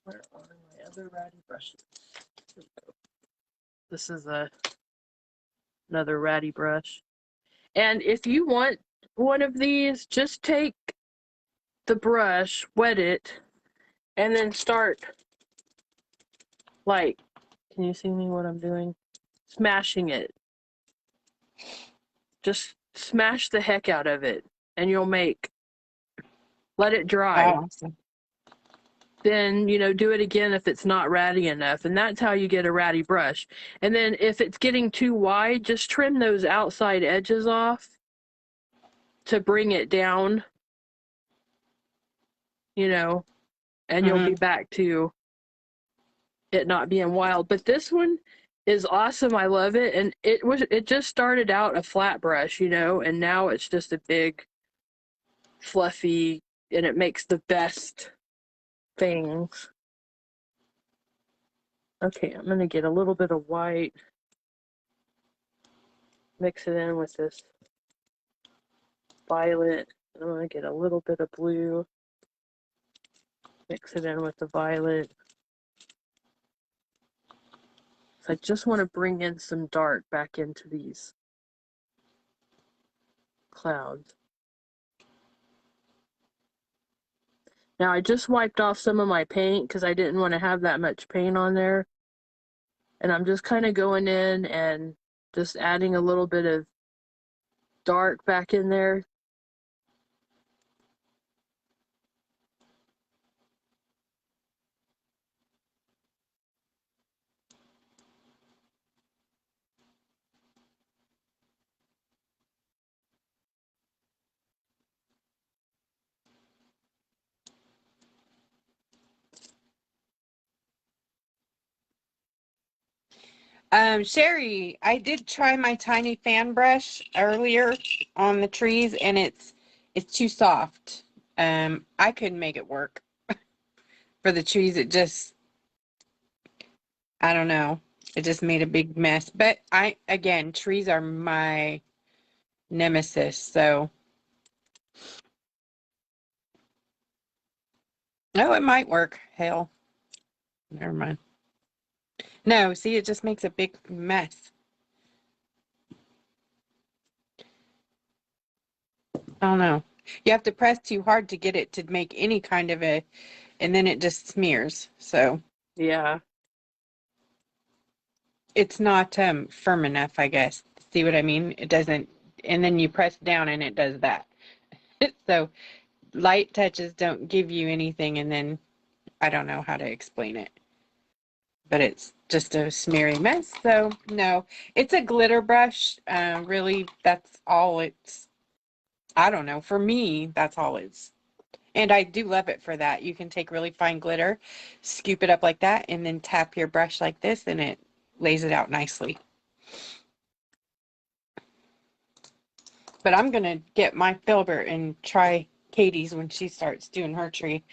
Where are my other ratty brushes? Here we go. This is another ratty brush. And if you want one of these, just take the brush, wet it, and then start, like, can you see me what I'm doing? Smashing it. Just smash the heck out of it, and you'll make, let it dry. Awesome. Then, you know, do it again if it's not ratty enough, and that's how you get a ratty brush. And then if it's getting too wide, just trim those outside edges off to bring it down, you know, and you'll be back to it not being wild. But this one is awesome. I love it. And it just started out a flat brush, you know, and now it's just a big fluffy, and it makes the best things. Okay, I'm going to get a little bit of white, mix it in with this violet. I'm going to get a little bit of blue, mix it in with the violet. So I just want to bring in some dark back into these clouds. Now I just wiped off some of my paint because I didn't want to have that much paint on there. And I'm just kind of going in and just adding a little bit of dark back in there. Sherry, I did try my tiny fan brush earlier on the trees, and it's too soft. I couldn't make it work for the trees. It just, I don't know. It just made a big mess. But again, trees are my nemesis. So, no, it might work. Hell, never mind. No, see, it just makes a big mess. I don't know. You have to press too hard to get it to make any kind of and then it just smears. So Yeah. it's not firm enough, I guess. See what I mean? It doesn't, and then you press down and it does that. So light touches don't give you anything, and then I don't know how to explain it, but it's just a smeary mess. So no, it's a glitter brush. Really, that's all it's, I don't know. For me, that's all it's. And I do love it for that. You can take really fine glitter, scoop it up like that, and then tap your brush like this, and it lays it out nicely. But I'm going to get my filbert and try Katie's when she starts doing her tree.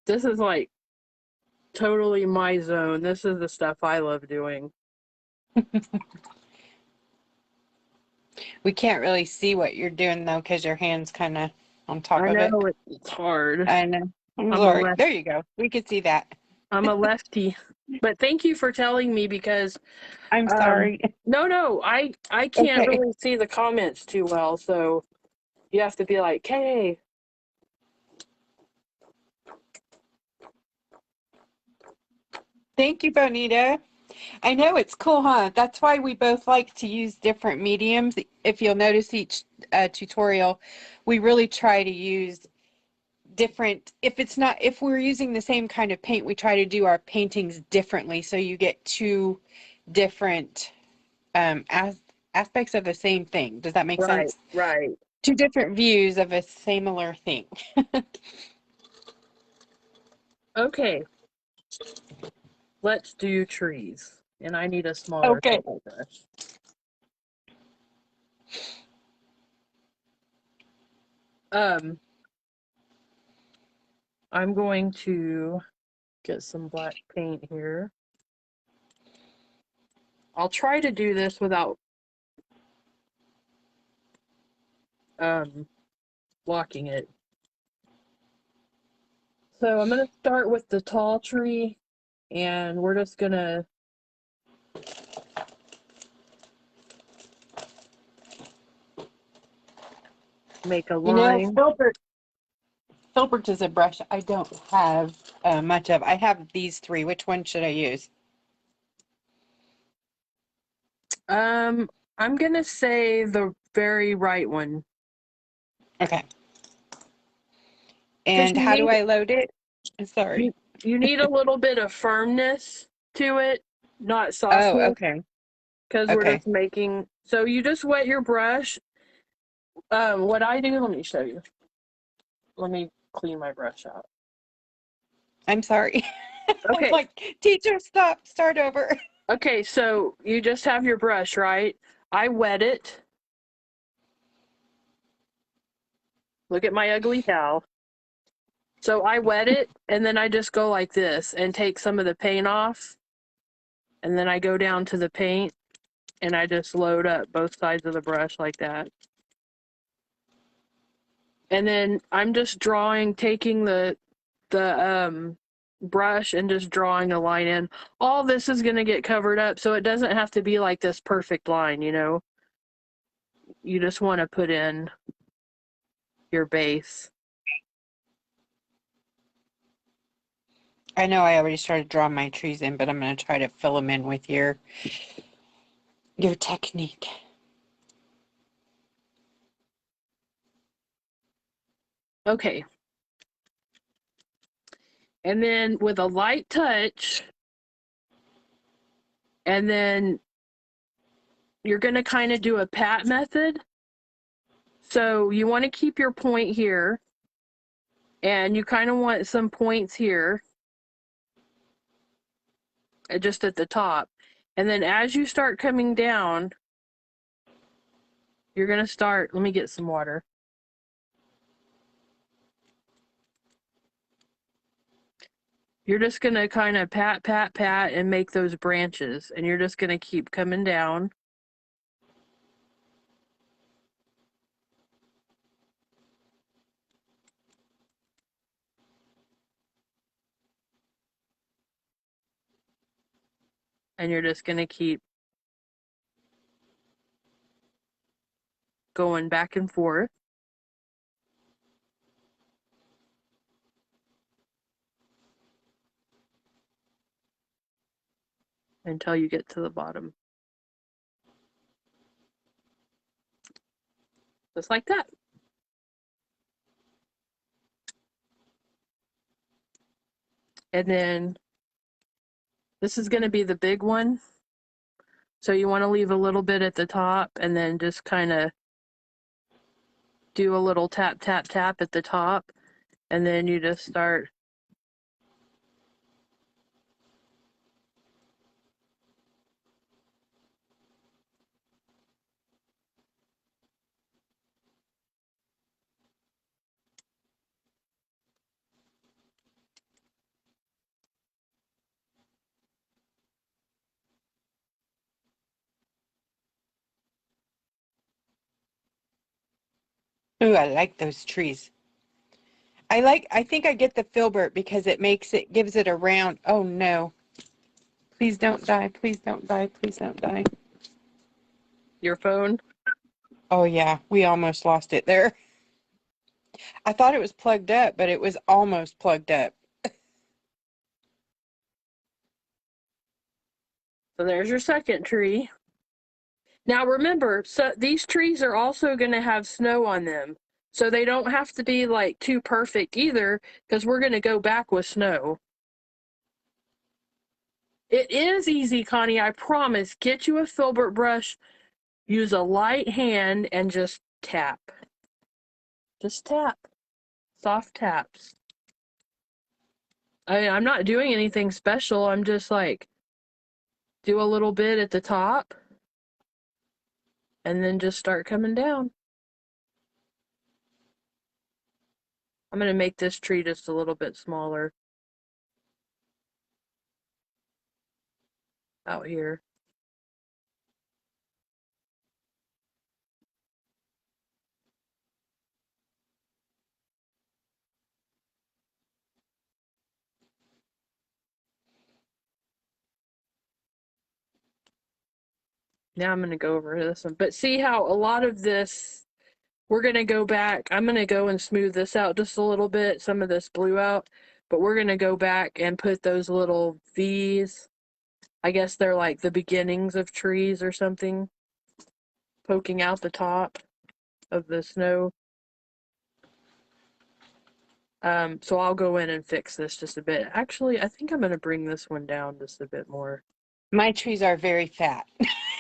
This is like totally my zone. This is the stuff I love doing. We can't really see what you're doing though because your hand's kind of on top I of it. know it's hard. I know. I'm I'm a sorry. left There you go. We could see that. I'm a lefty. But thank you for telling me because I'm um sorry. no, I can't Okay. really see the comments too well, so you have to be like, "Hey." Thank you, Bonita. I know it's cool, huh? That's why we both like to use different mediums. If you'll notice each tutorial, we really try to use different, if we're using the same kind of paint, we try to do our paintings differently so you get two different aspects of the same thing. Does that make Right, sense? right. Two different views of a similar thing. Okay, let's do trees. And I need a smaller Okay. filbert brush. Um, I'm going to get some black paint here. I'll try to do this without blocking it. So I'm going to start with the tall tree, and we're just going to make a You know, line. Filbert is a brush I don't have much of. I have these three. Which one should I use? I'm going to say the very right one. Okay. Because And how do I load it? Sorry. you need a little bit of firmness to it, not Oh, softness, okay. because we're Okay. just making. So you just wet your brush. What I do, let me show you. Let me clean my brush out. I'm sorry. I'm Okay, like, teacher, stop, start over. okay, so you just have your brush, right? I wet it. Look at my ugly towel. So I wet it, and then I just go like this and take some of the paint off. And then I go down to the paint, and I just load up both sides of the brush like that. And then I'm just drawing, taking the brush and just drawing a line in. All this is going to get covered up, so it doesn't have to be like this perfect line, you know. you just want to put in your base. I know I already started drawing my trees in, but I'm going to try to fill them in with your technique. Okay. And then with a light touch, and then you're going to kind of do a pat method. So you want to keep your point here, and you kind of want some points here, just at the top. And then as you start coming down, you're going to start, let me get some water. You're just going to kind of pat, pat, pat, and make those branches. And you're just going to keep coming down. And you're just going to keep going back and forth until you get to the bottom. Just like that. And then this is going to be the big one. So you want to leave a little bit at the top and then just kind of do a little tap, tap, tap at the top. And then you just start Ooh, I like those trees. I think I get the filbert because gives it a round. Oh no. Please don't die. Please don't die. Please don't die. your phone. Oh yeah, we almost lost it there. I thought it was plugged up, but it was almost plugged up. So there's your second tree. Now remember, so these trees are also going to have snow on them. So they don't have to be like too perfect either, because we're going to go back with snow. It is easy, Connie, I promise. Get you a filbert brush, use a light hand, and just tap. Just tap. Soft taps. I'm not doing anything special. I'm just like, do a little bit at the top, and then just start coming down. I'm going to make this tree just a little bit smaller out here. Now I'm going to go over this one. But see how a lot of this, we're going to go back. I'm going to go and smooth this out just a little bit, some of this blue out. But we're going to go back and put those little V's. I guess they're like the beginnings of trees or something, poking out the top of the snow. So I'll go in and fix this just a bit. Actually, I think I'm going to bring this one down just a bit more. My trees are very fat.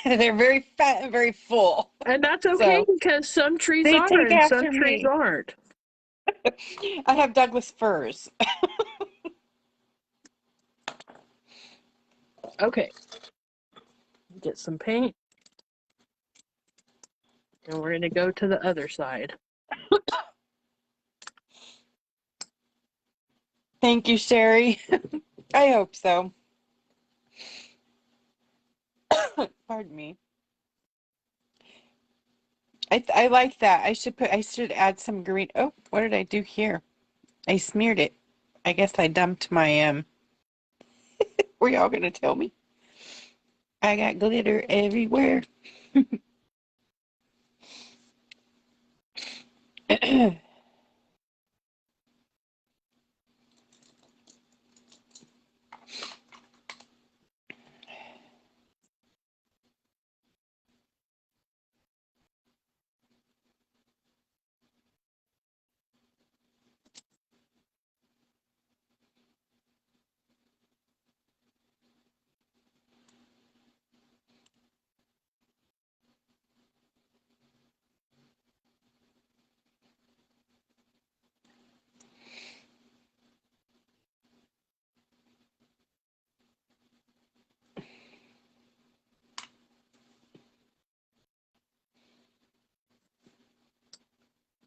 They're very fat and very full. And that's okay, So because some trees they are take and some after trees me. aren't. I have Douglas firs. Okay. Get some paint. And we're going to go to the other side. Thank you, Sherry. I hope so. Pardon me. I like that. I should add some green. Oh, what did I do here? I smeared it. I guess I dumped my were y'all gonna tell me? I got glitter everywhere.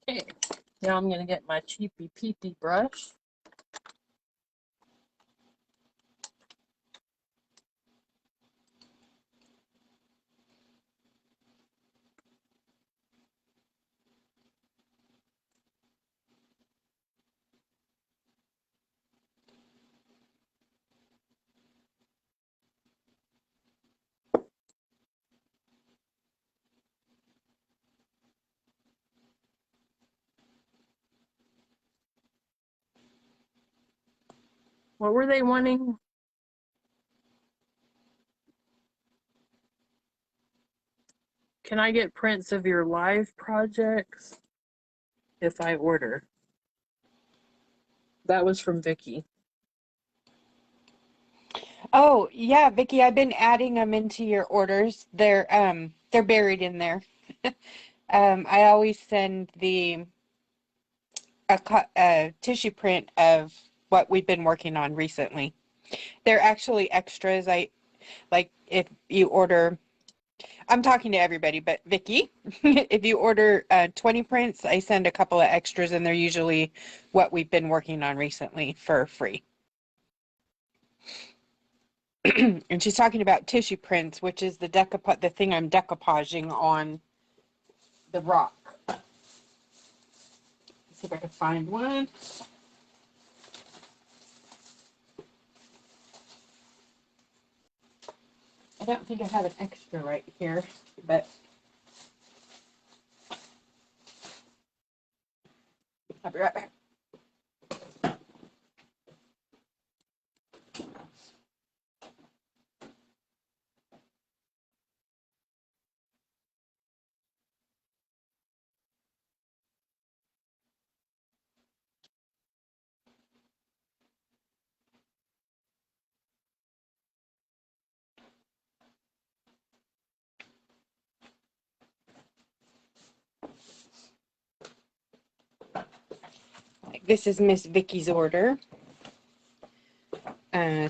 Okay, now I'm gonna get my cheapy peepy brush. What were they wanting? Can I get prints of your live projects if I order? That was from Vicky. Oh, yeah, Vicky, I've been adding them into your orders. They're buried in there. I always send a tissue print of what we've been working on recently. They're actually extras. I like if you order, I'm talking to everybody, but Vicky, if you order 20 prints, I send a couple of extras, and they're usually what we've been working on recently for free. And she's talking about tissue prints, which is the thing I'm decoupaging on the rock. Let's see if I can find one. I don't think I have an extra right here, but I'll be right back. This is Miss Vicky's order.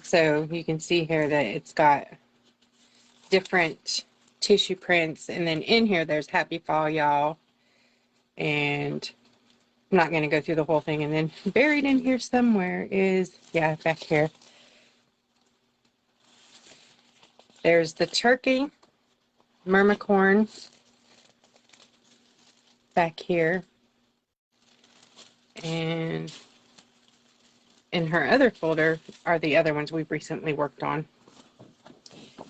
So you can see here that it's got different tissue prints, and then in here there's Happy Fall, y'all. And I'm not going to go through the whole thing. And then buried in here somewhere is, yeah, back here. There's the turkey, myrmicorn, back here. And in her other folder are the other ones we've recently worked on.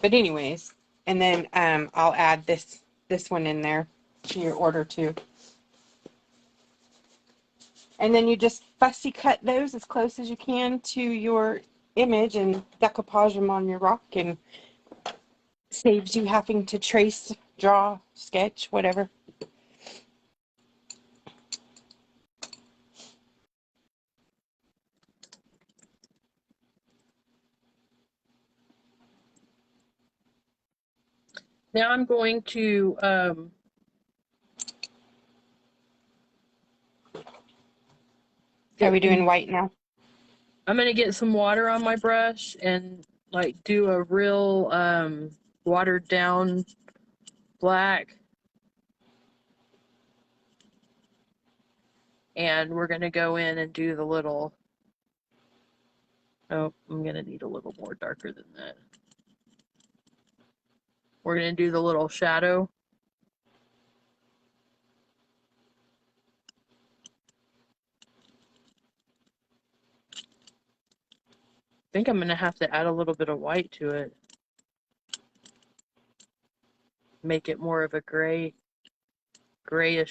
But anyways, and then I'll add this one in there to your order too. And then you just fussy cut those as close as you can to your image and decoupage them on your rock, and saves you having to trace, draw, sketch, whatever. Now I'm going to Are we doing white now? I'm gonna get some water on my brush and like do a real watered down black. And we're gonna go in and do the little, oh, I'm gonna need a little more darker than that. We're gonna do the little shadow. I think I'm gonna have to add a little bit of white to it. Make it more of a grayish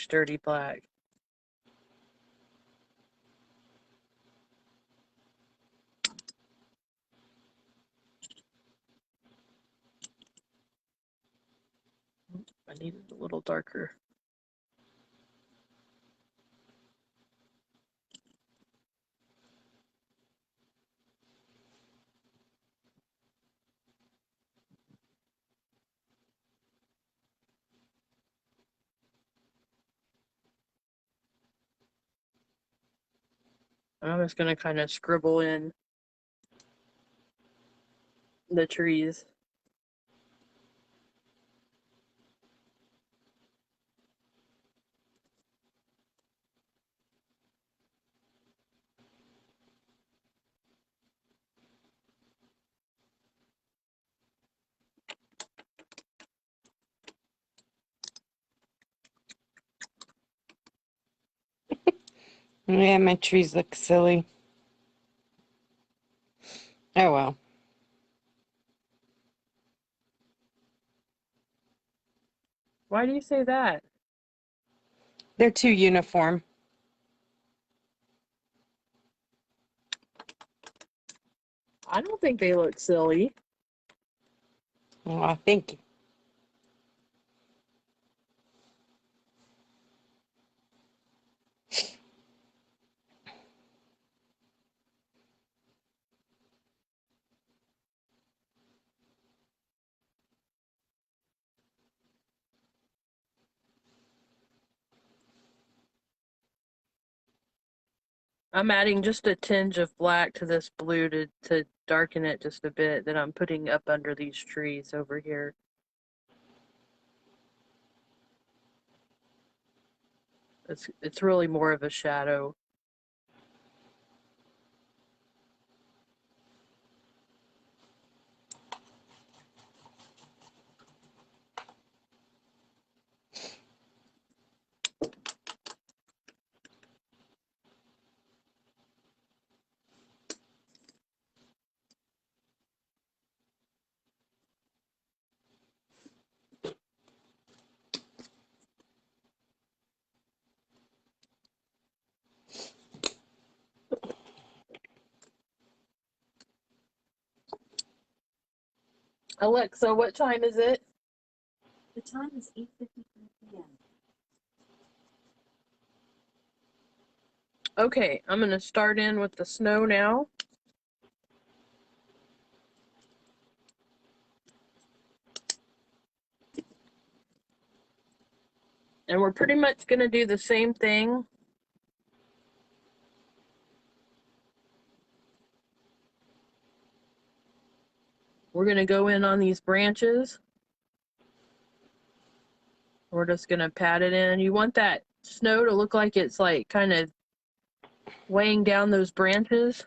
dirty black. needed a little darker. I'm just going to kind of scribble in the trees. Yeah, my trees look silly. Oh well. Why do you say that? They're too uniform. I don't think they look silly. Well, thank you. I'm adding just a tinge of black to this blue to darken it just a bit that I'm putting up under these trees over here. It's really more of a shadow. Alexa, what time is it? The time is 8:53 p.m. Okay, I'm going to start in with the snow now. And we're pretty much going to do the same thing. We're going to go in on these branches. We're just going to pat it in. You want that snow to look like it's like kind of weighing down those branches.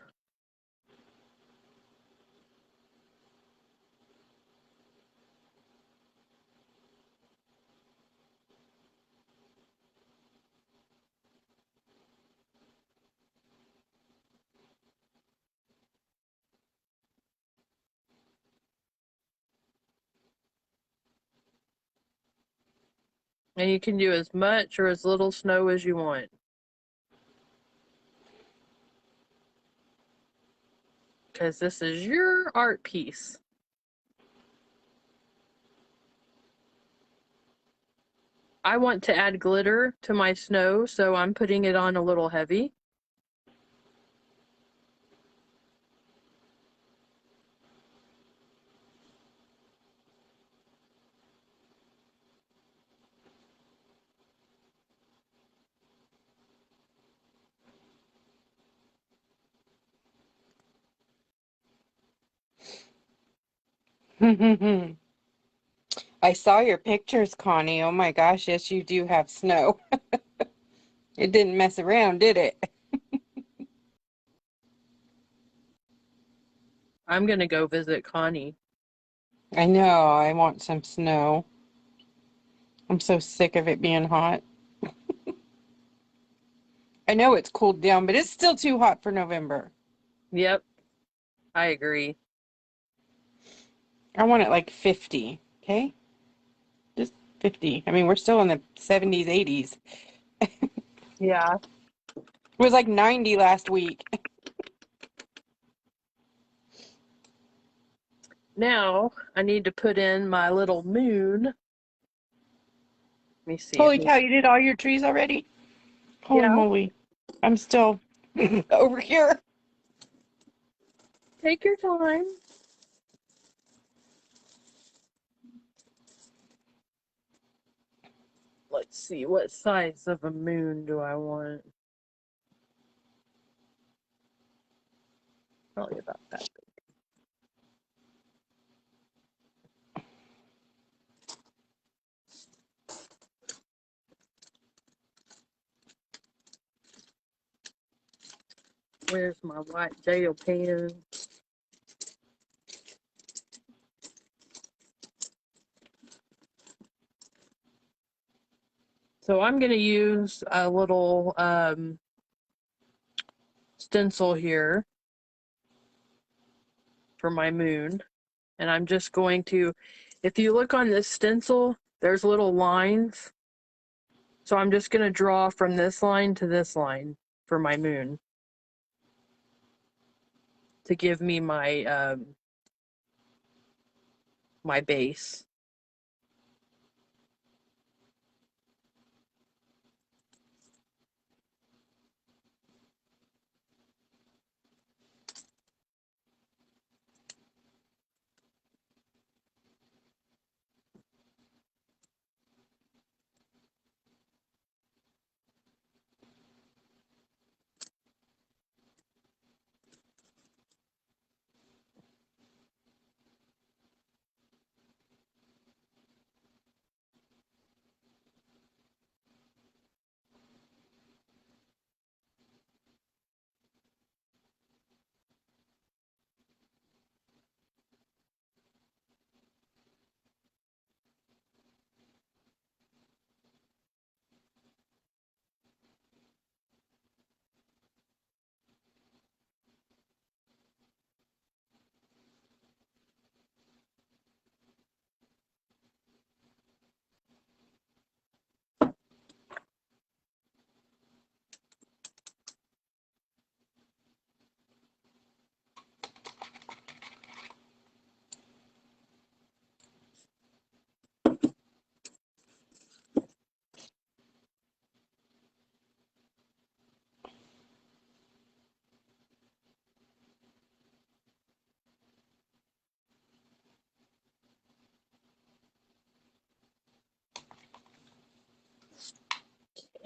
And you can do as much or as little snow as you want. Because this is your art piece. I want to add glitter to my snow, so I'm putting it on a little heavy. I saw your pictures, Connie. Oh my gosh, yes, you do have snow. It didn't mess around, did it? I'm going to go visit Connie. I know, I want some snow. I'm so sick of it being hot. I know it's cooled down, but it's still too hot for November. Yep, I agree. I want it like 50, okay? Just 50. I mean, we're still in the 70s, 80s. Yeah. It was like 90 last week. Now I need to put in my little moon. Let me see. Holy cow, you did all your trees already? Holy Yeah. moly. I'm still over here. Take your time. Let's see, what size of a moon do I want? Probably about that big. Where's my white gel pen? So I'm going to use a little stencil here for my moon. And I'm just going to, if you look on this stencil, there's little lines. So I'm just going to draw from this line to this line for my moon to give me my my base.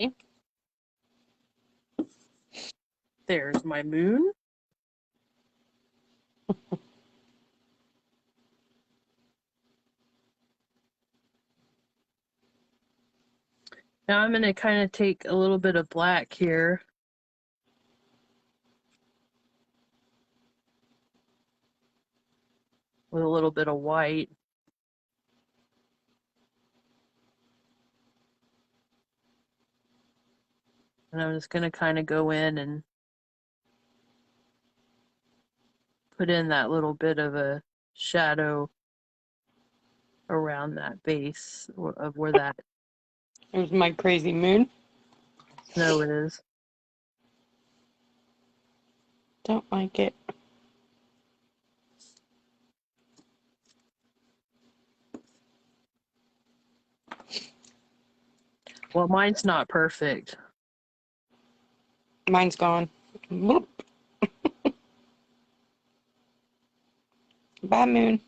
Okay. There's my moon. Now I'm going to kind of take a little bit of black here. With a little bit of white. And I'm just going to kind of go in and put in that little bit of a shadow around that base of where that There's my crazy moon. snow is. Don't like it. Well, mine's not perfect. Mine's gone. Bloop. Bye, moon.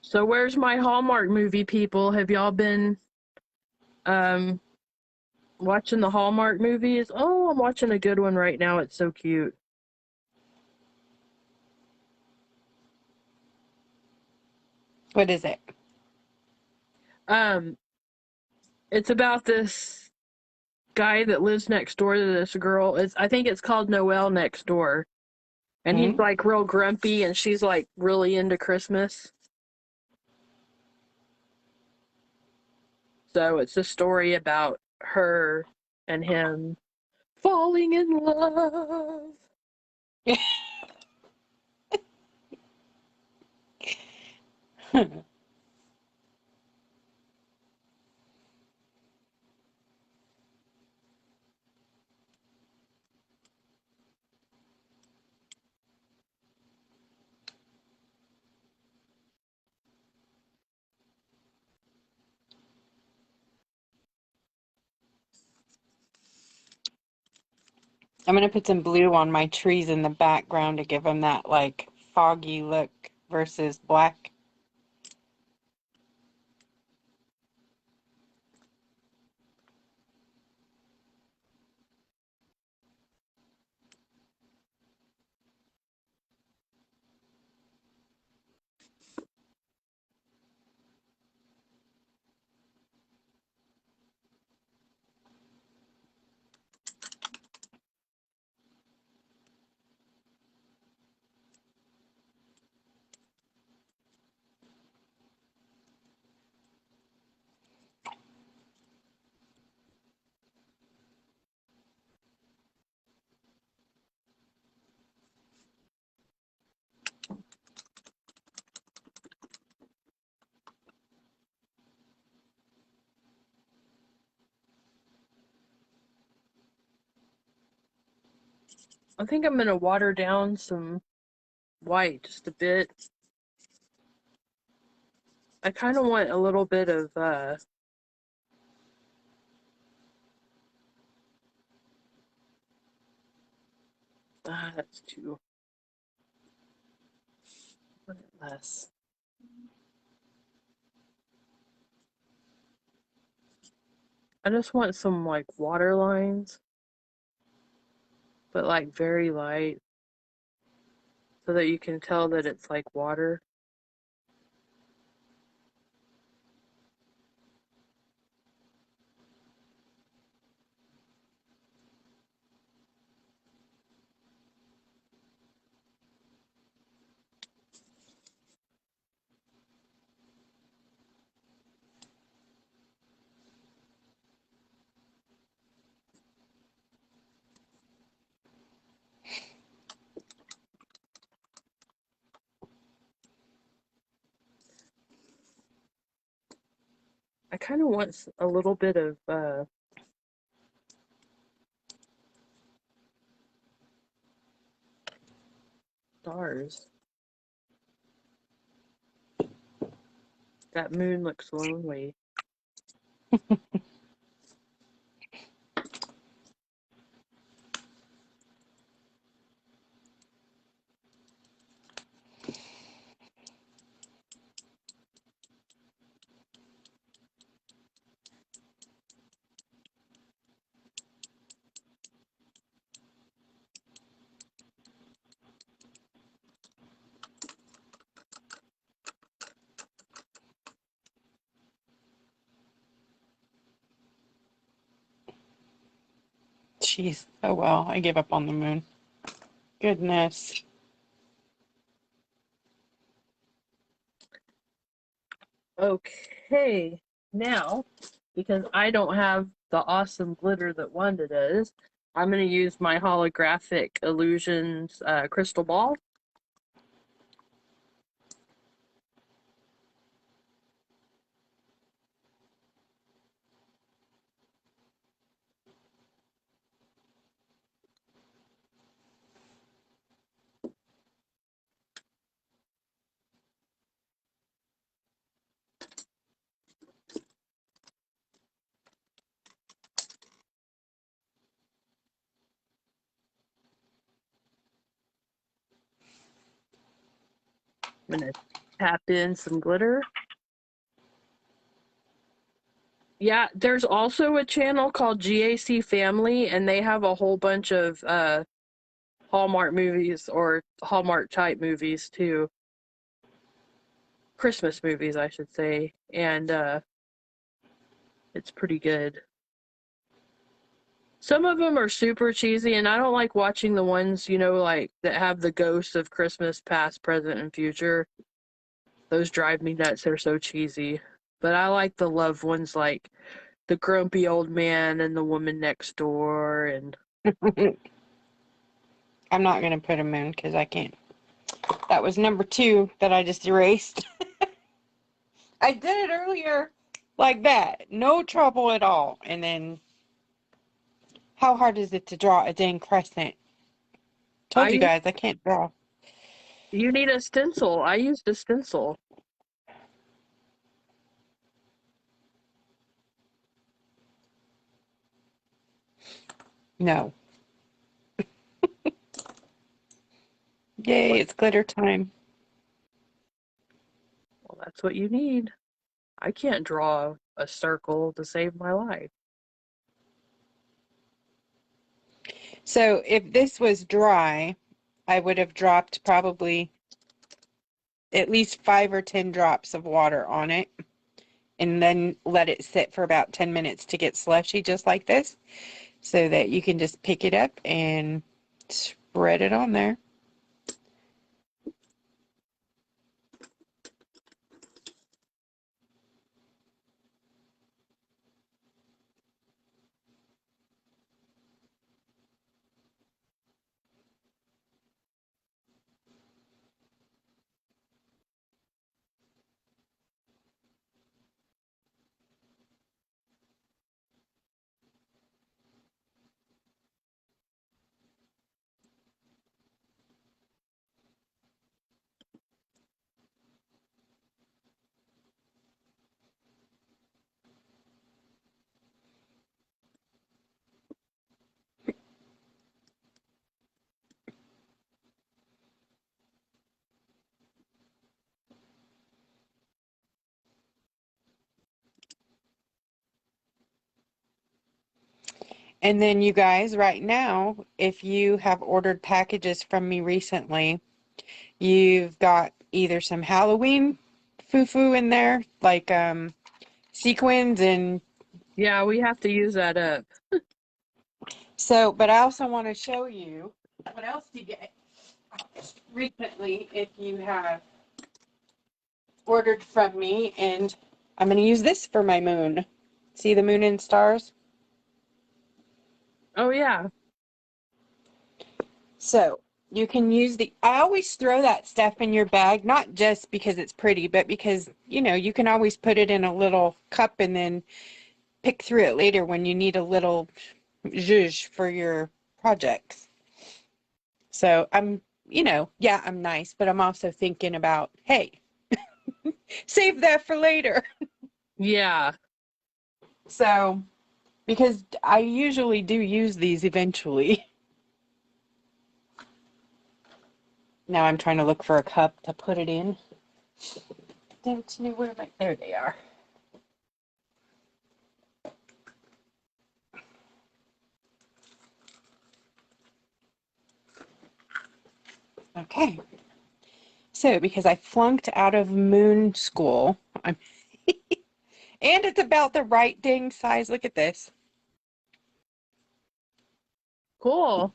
So where's my Hallmark movie, people? Have y'all been watching the Hallmark movies? Oh, I'm watching a good one right now. It's so cute. What is it? It's about this guy that lives next door to this girl. I think it's called Noel Next Door. And he's like real grumpy and she's like really into Christmas. So it's a story about her and him falling in love. I'm going to put some blue on my trees in the background to give them that, like, foggy look versus black. I think I'm going to water down some white just a bit. I kind of want a little bit of that's too less. I just want some like water lines, but like very light, so that you can tell that it's like water. I kind of want a little bit of stars. That moon looks lonely. Jeez. Oh well, I gave up on the moon. Goodness. Okay, now, because I don't have the awesome glitter that Wanda does, I'm going to use my holographic illusions crystal ball. I'm going to tap in some glitter. Yeah, there's also a channel called GAC Family, and they have a whole bunch of Hallmark movies, or Hallmark type movies too. Christmas movies, I should say. And it's pretty good. Some of them are super cheesy, and I don't like watching the ones, like that have the ghosts of Christmas past, present, and future. Those drive me nuts. They're so cheesy. But I like the love ones, like the grumpy old man and the woman next door, and I'm not going to put a moon because I can't. That was number 2 that I just erased. I did it earlier like that. No trouble at all. And then, how hard is it to draw a dang crescent? Told you guys, I can't draw. You need a stencil. I used a stencil. No. Yay, it's glitter time. Well, that's what you need. I can't draw a circle to save my life. So if this was dry, I would have dropped probably at least 5 or 10 drops of water on it and then let it sit for about 10 minutes to get slushy just like this so that you can just pick it up and spread it on there. And then you guys, right now, if you have ordered packages from me recently, you've got either some Halloween foo-foo in there, like sequins and Yeah, we have to use that up. so, but I also want to show you what else to get recently if you have ordered from me, and I'm going to use this for my moon. See the moon and stars? Oh, yeah. So you can use I always throw that stuff in your bag, not just because it's pretty, but because, you know, you can always put it in a little cup and then pick through it later when you need a little zhuzh for your projects. So I'm, you know, yeah, I'm nice, but I'm also thinking about, hey, save that for later. Yeah. So, because I usually do use these eventually. Now I'm trying to look for a cup to put it in. Don't know where there they are. Okay. So, because I flunked out of moon school, and it's about the right dang size. Look at this. Cool.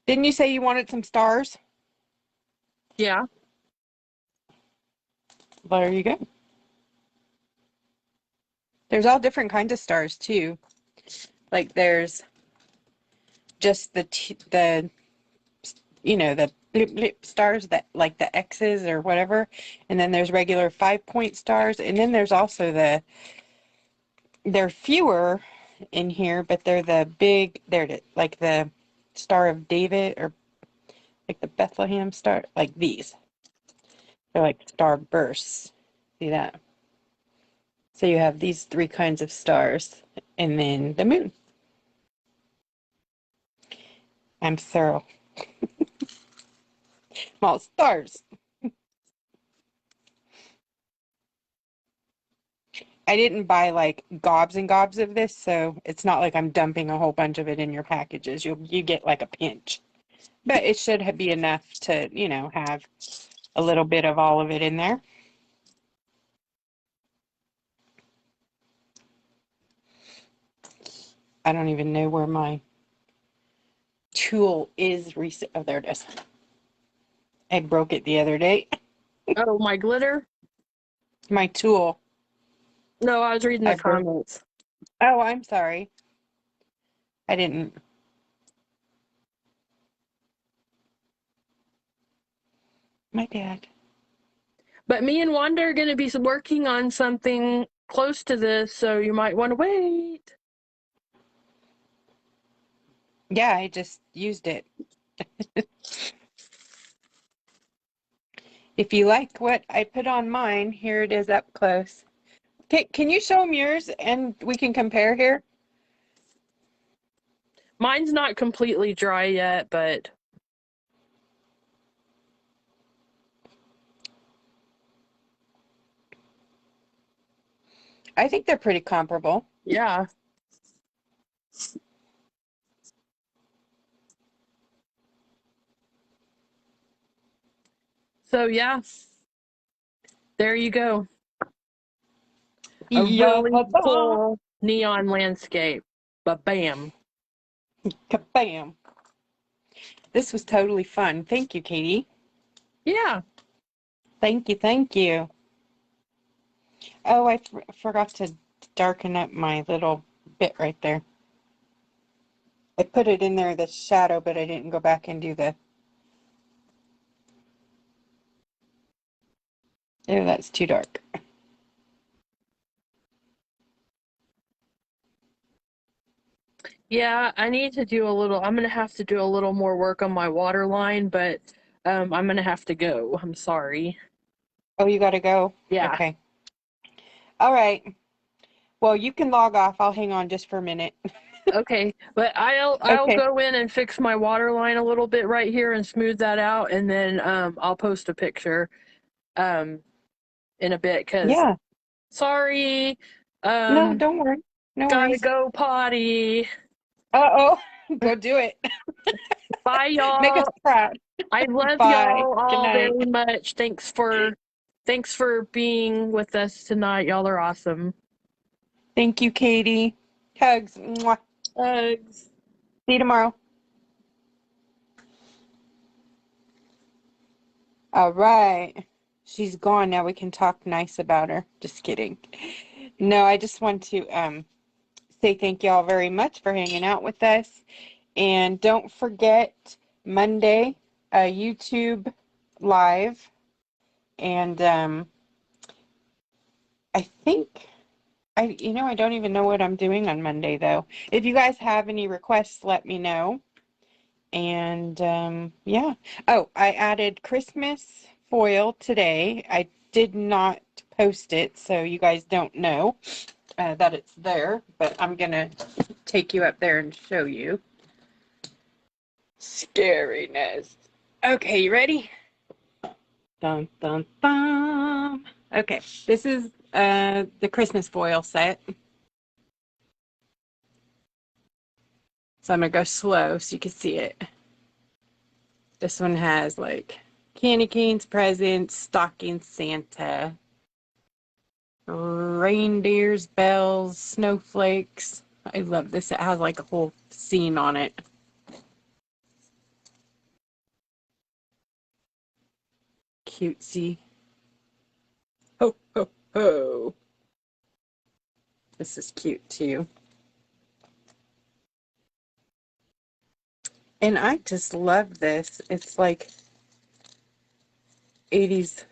Didn't you say you wanted some stars? Yeah. There you go. There's all different kinds of stars too. Like there's just the you know, the blip blip stars that like the X's or whatever, and then there's regular 5-point stars, and then there's also they're fewer in here, but they're the big, like the Star of David or like the Bethlehem star, like these. They're like star bursts. See that? So you have these 3 kinds of stars, and then the moon. I'm thorough. Well, stars. I didn't buy like gobs and gobs of this, so it's not like I'm dumping a whole bunch of it in your packages. You get like a pinch. But it should be enough to, you know, have a little bit of all of it in there. I don't even know where my tool is. Oh, there it is. I broke it the other day. Oh, my glitter? My tool. No, I was reading I the broke. comments. Oh, I'm sorry. I didn't. My dad. But me and Wanda are going to be working on something close to this, so you might want to wait. Yeah, I just used it. If you like what I put on mine, here it is up close. Okay, can you show them yours and we can compare here? Mine's not completely dry yet, but I think they're pretty comparable. yeah. So yeah, there you go. A Yeah, really cool neon landscape. But bam. kabam. This was totally fun. Thank you, Katie. Yeah. Thank you, thank you. Oh, I forgot to darken up my little bit right there. I put it in there, the shadow, but I didn't go back and do the... Oh, that's too dark. Yeah, I need to do a little, I'm going to have to do a little more work on my water line, but I'm going to have to go. I'm sorry. Oh, you gotta go? Yeah. Okay. All right. Well, you can log off. I'll hang on just for a minute. Okay, but I'll Okay. go in and fix my water line a little bit right here and smooth that out, and then I'll post a picture in a bit, because Yeah. sorry, No, don't worry. No gotta worries. go potty. Uh-oh. Go do it. Bye, Make us y'all. proud. I love Bye. y'all Good all night. very much. Thanks for being with us tonight. Y'all are awesome. Thank you, Katie. Hugs. Mwah. Hugs. See you tomorrow. All right. She's gone. Now we can talk nice about her. Just kidding. No, I just want to say thank you all very much for hanging out with us. And don't forget Monday, YouTube live. And I think I don't even know what I'm doing on Monday though. If you guys have any requests, let me know. And yeah. Oh, I added Christmas foil today. I did not post it, so you guys don't know that it's there, but I'm gonna take you up there and show you. Scariness. Okay, you ready? Dun dun dun. Okay, this is the Christmas foil set. So I'm gonna go slow so you can see it. This one has like candy canes, presents, stocking Santa, reindeers, bells, snowflakes. I love this. It has like a whole scene on it. Cutesy. Ho, ho, ho. This is cute too. And I just love this. It's like 80s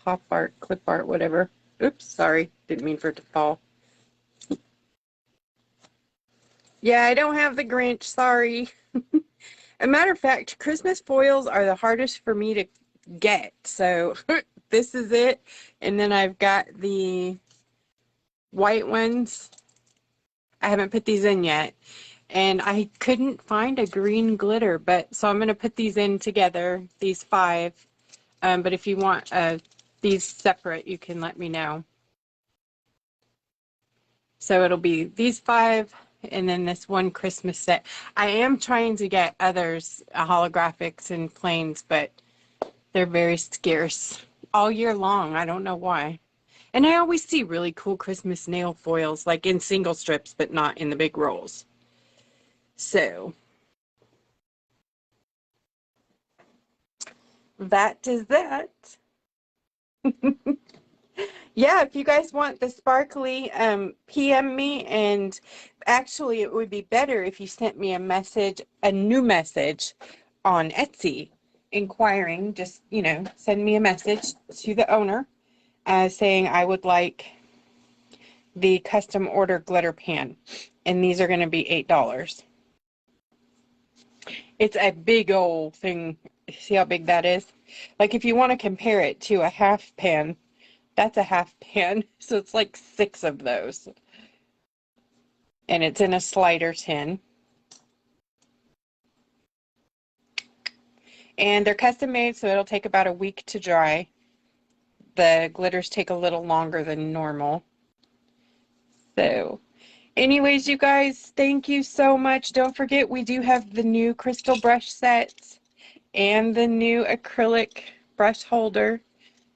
pop art, clip art, whatever. Oops, sorry. Didn't mean for it to fall. Yeah, I don't have the Grinch. Sorry. A matter of fact, Christmas foils are the hardest for me to get. So this is it. And then I've got the white ones. I haven't put these in yet. And I couldn't find a green glitter, but so I'm going to put these in together, these 5. But if you want these separate, you can let me know. So it'll be these 5 and then this one Christmas set. I am trying to get others, holographics and planes, but they're very scarce all year long. I don't know why. And I always see really cool Christmas nail foils, like in single strips, but not in the big rolls. So that is that. Yeah, if you guys want the sparkly, PM me, and actually it would be better if you sent me a message, a new message on Etsy inquiring, just, send me a message to the owner saying I would like the custom order glitter pan, and these are going to be $8. It's a big old thing. See how big that is? Like if you want to compare it to a half pan, that's a half pan. So it's like 6 of those. And it's in a slider tin. And they're custom made, so it'll take about a week to dry. The glitters take a little longer than normal. So anyways, you guys, thank you so much. Don't forget, we do have the new crystal brush sets and the new acrylic brush holder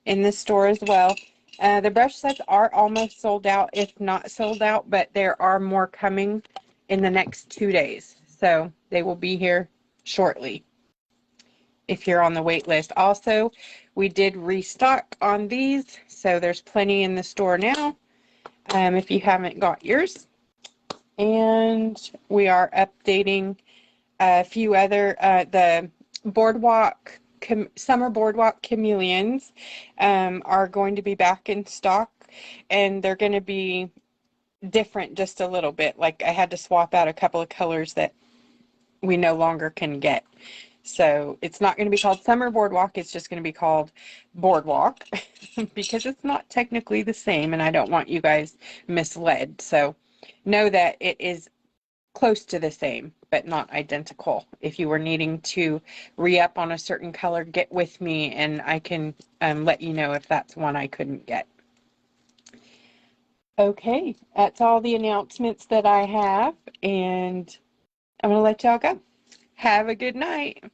in the store as well. The brush sets are almost sold out, if not sold out, but there are more coming in the next 2 days. So they will be here shortly if you're on the wait list. Also, we did restock on these, so there's plenty in the store now if you haven't got yours. And we are updating a few other, the boardwalk, summer boardwalk chameleons are going to be back in stock, and they're going to be different just a little bit. Like I had to swap out a couple of colors that we no longer can get. So it's not going to be called Summer Boardwalk. It's just going to be called Boardwalk because it's not technically the same, and I don't want you guys misled. So know that it is close to the same, but not identical. If you were needing to re-up on a certain color, get with me and I can let you know if that's one I couldn't get. Okay, that's all the announcements that I have, and I'm going to let y'all go. Have a good night.